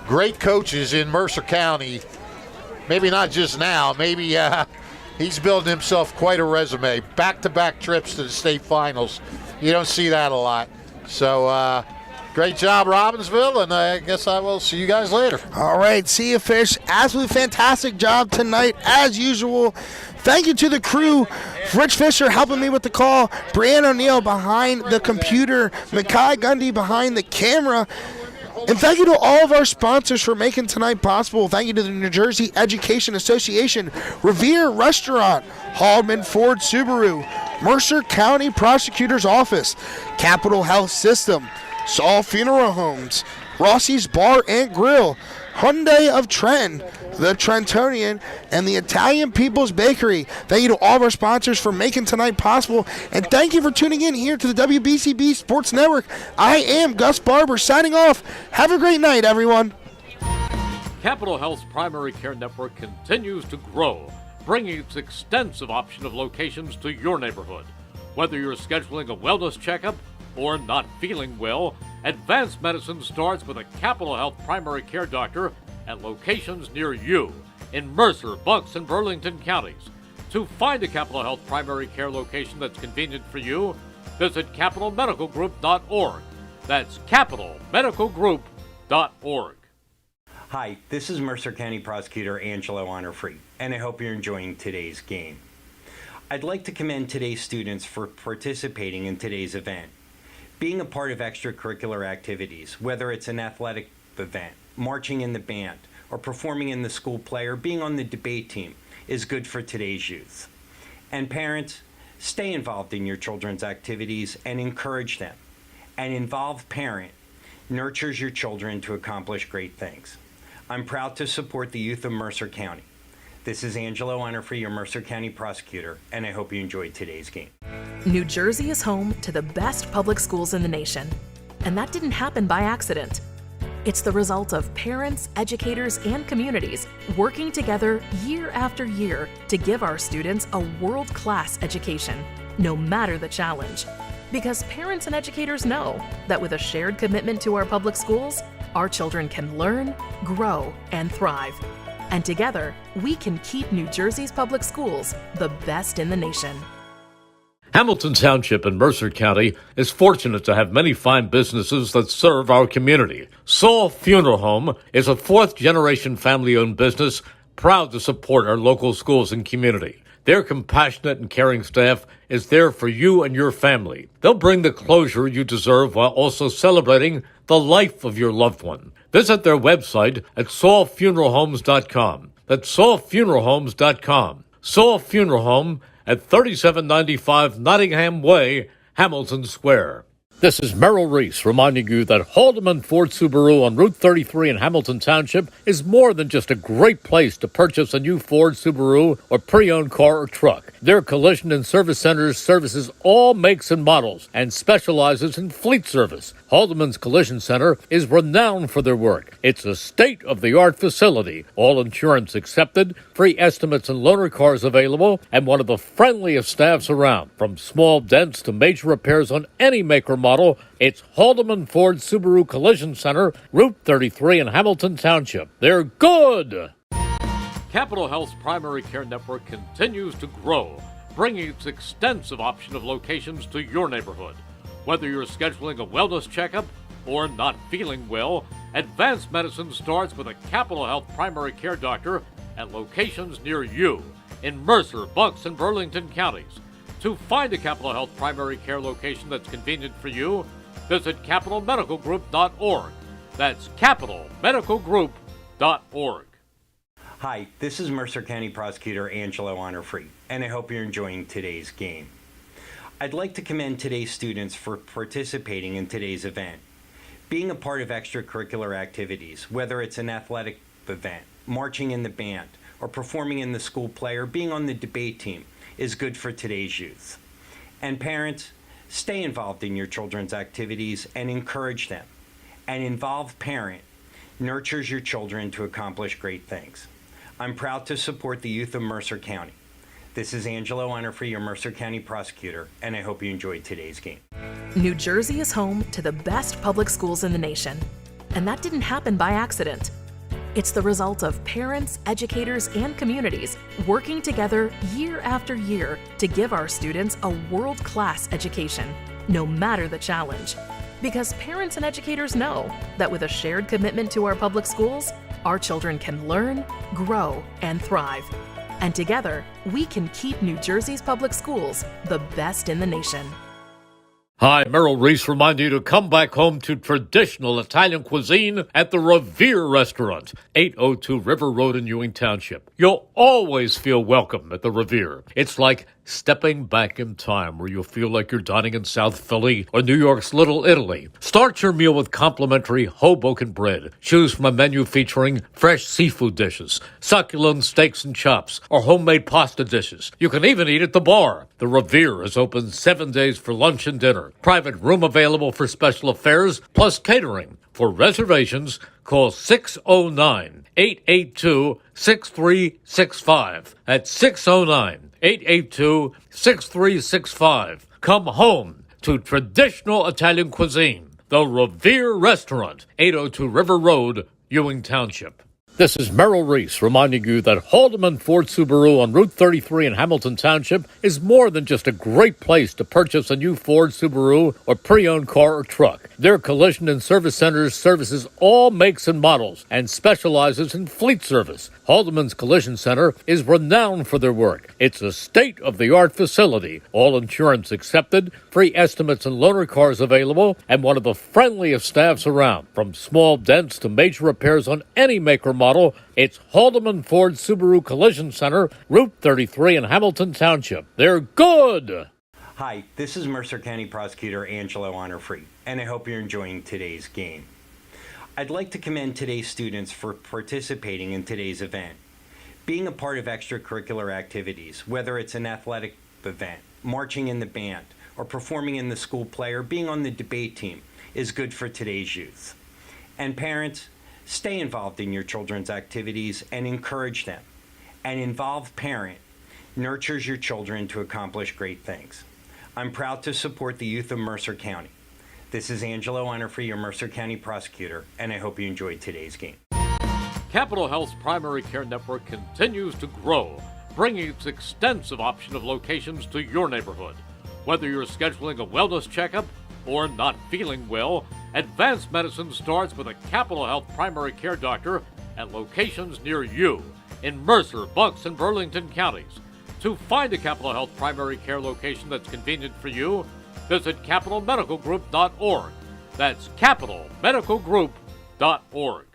great coaches in Mercer County. Maybe not just now. Maybe he's building himself quite a resume. Back-to-back trips to the state finals. You don't see that a lot. So great job, Robbinsville, and I guess I will see you guys later. All right, see you, Fish. Absolutely fantastic job tonight, as usual. Thank you to the crew. Rich Fisher helping me with the call. Brianna O'Neill behind the computer. Makai Gundy behind the camera. And thank you to all of our sponsors for making tonight possible. Thank you to the New Jersey Education Association, Revere Restaurant, Haldeman Ford Subaru, Mercer County Prosecutor's Office, Capital Health System, Saul Funeral Homes, Rossi's Bar and Grill, Hyundai of Trenton, the Trentonian, and the Italian People's Bakery. Thank you to all of our sponsors for making tonight possible. And thank you for tuning in here to the WBCB Sports Network. I am Gus Barber signing off. Have a great night, everyone. Capital Health's primary care network continues to grow, bringing its extensive option of locations to your neighborhood. Whether you're scheduling a wellness checkup or not feeling well, advanced medicine starts with a Capital Health primary care doctor at locations near you in Mercer, Bucks, and Burlington counties. To find a Capital Health primary care location that's convenient for you, visit capitalmedicalgroup.org. That's capitalmedicalgroup.org. Hi, this is Mercer County Prosecutor Angelo Honorfree, and I hope you're enjoying today's game. I'd like to commend today's students for participating in today's event. Being a part of extracurricular activities, whether it's an athletic event, marching in the band, or performing in the school play, or being on the debate team, is good for today's youth. And parents, stay involved in your children's activities and encourage them. An involved parent nurtures your children to accomplish great things. I'm proud to support the youth of Mercer County. This is Angelo Honorfree, your Mercer County prosecutor, and I hope you enjoyed today's game. New Jersey is home to the best public schools in the nation, and that didn't happen by accident. It's the result of parents, educators, and communities working together year after year to give our students a world-class education, no matter the challenge. Because parents and educators know that with a shared commitment to our public schools, our children can learn, grow, and thrive. And together, we can keep New Jersey's public schools the best in the nation. Hamilton Township in Mercer County is fortunate to have many fine businesses that serve our community. Saul Funeral Home is a fourth-generation family-owned business proud to support our local schools and community. Their compassionate and caring staff is there for you and your family. They'll bring the closure you deserve while also celebrating the life of your loved one. Visit their website at saulfuneralhomes.com. That's saulfuneralhomes.com. Saul Funeral Home at 3795 Nottingham Way, Hamilton Square. This is Merrill Reese reminding you that Haldeman Ford Subaru on Route 33 in Hamilton Township is more than just a great place to purchase a new Ford Subaru or pre-owned car or truck. Their collision and service centers services all makes and models and specializes in fleet service. Haldeman's Collision Center is renowned for their work. It's a state-of-the-art facility, all insurance accepted, free estimates and loaner cars available, and one of the friendliest staffs around. From small dents to major repairs on any make or model, it's Haldeman Ford Subaru Collision Center, Route 33 in Hamilton Township. They're good! Capital Health's primary care network continues to grow, bringing its extensive option of locations to your neighborhood. Whether you're scheduling a wellness checkup or not feeling well, advanced medicine starts with a Capital Health primary care doctor at locations near you in Mercer, Bucks, and Burlington counties. To find a Capital Health primary care location that's convenient for you, visit capitalmedicalgroup.org. That's capitalmedicalgroup.org. Hi, this is Mercer County Prosecutor Angelo Honorfree, and I hope you're enjoying today's game. I'd like to commend today's students for participating in today's event. Being a part of extracurricular activities, whether it's an athletic event, marching in the band, or performing in the school play, or being on the debate team, is good for today's youth. And parents, stay involved in your children's activities and encourage them. An involved parent nurtures your children to accomplish great things. I'm proud to support the youth of Mercer County. This is Angelo Honorfree, your Mercer County prosecutor, and I hope you enjoyed today's game. New Jersey is home to the best public schools in the nation, and that didn't happen by accident. It's the result of parents, educators, and communities working together year after year to give our students a world-class education, no matter the challenge. Because parents and educators know that with a shared commitment to our public schools, our children can learn, grow, and thrive. And together, we can keep New Jersey's public schools the best in the nation. Hi, Merrill Reese reminding you to come back home to traditional Italian cuisine at the Revere Restaurant, 802 River Road in Ewing Township. You'll always feel welcome at the Revere. It's like stepping back in time where you'll feel like you're dining in South Philly or New York's Little Italy. Start your meal with complimentary Hoboken bread. Choose from a menu featuring fresh seafood dishes, succulent steaks and chops, or homemade pasta dishes. You can even eat at the bar. The Revere is open 7 days for lunch and dinner. Private room available for special affairs, plus catering. For reservations, call 609-882-6365. That's 609-882-6365. Come home to traditional Italian cuisine. The Revere Restaurant, 802 River Road, Ewing Township. This is Merrill Reese reminding you that Haldeman Ford Subaru on Route 33 in Hamilton Township is more than just a great place to purchase a new Ford Subaru or pre-owned car or truck. Their collision and service centers services all makes and models and specializes in fleet service. Haldeman's Collision Center is renowned for their work. It's a state-of-the-art facility, all insurance accepted, free estimates and loaner cars available, and one of the friendliest staffs around. From small dents to major repairs on any make or model, it's Haldeman Ford Subaru Collision Center, Route 33 in Hamilton Township. They're good! Hi, this is Mercer County Prosecutor Angelo Honorfree, and I hope you're enjoying today's game. I'd like to commend today's students for participating in today's event. Being a part of extracurricular activities, whether it's an athletic event, marching in the band, or performing in the school play, or being on the debate team, is good for today's youth. And parents, stay involved in your children's activities and encourage them. An involved parent nurtures your children to accomplish great things. I'm proud to support the youth of Mercer County. This is Angelo Honorfree, your Mercer County prosecutor, and I hope you enjoyed today's game. Capital Health's primary care network continues to grow, bringing its extensive option of locations to your neighborhood. Whether you're scheduling a wellness checkup or not feeling well, advanced medicine starts with a Capital Health primary care doctor at locations near you in Mercer, Bucks, and Burlington counties. To find a Capital Health primary care location that's convenient for you, visit capitalmedicalgroup.org. That's capitalmedicalgroup.org.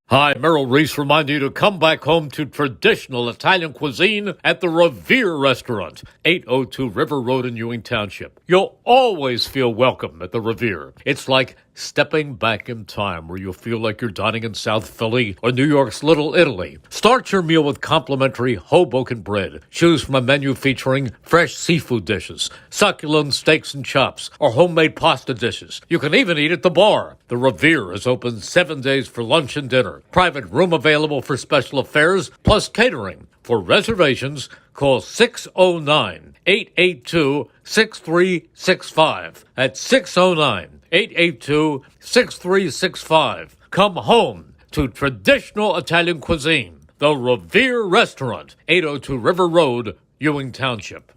Hi, Merrill Reese reminding you to come back home to traditional Italian cuisine at the Revere Restaurant, 802 River Road in Ewing Township. You'll always feel welcome at the Revere. It's like stepping back in time where you'll feel like you're dining in South Philly or New York's Little Italy. Start your meal with complimentary Hoboken bread. Choose from a menu featuring fresh seafood dishes, succulent steaks and chops, or homemade pasta dishes. You can even eat at the bar. The Revere is open 7 days for lunch and dinner. Private room available for special affairs, plus catering. For reservations, call 609-882-6365. That's 609-882-6365. Come home to traditional Italian cuisine. The Revere Restaurant, 802 River Road, Ewing Township.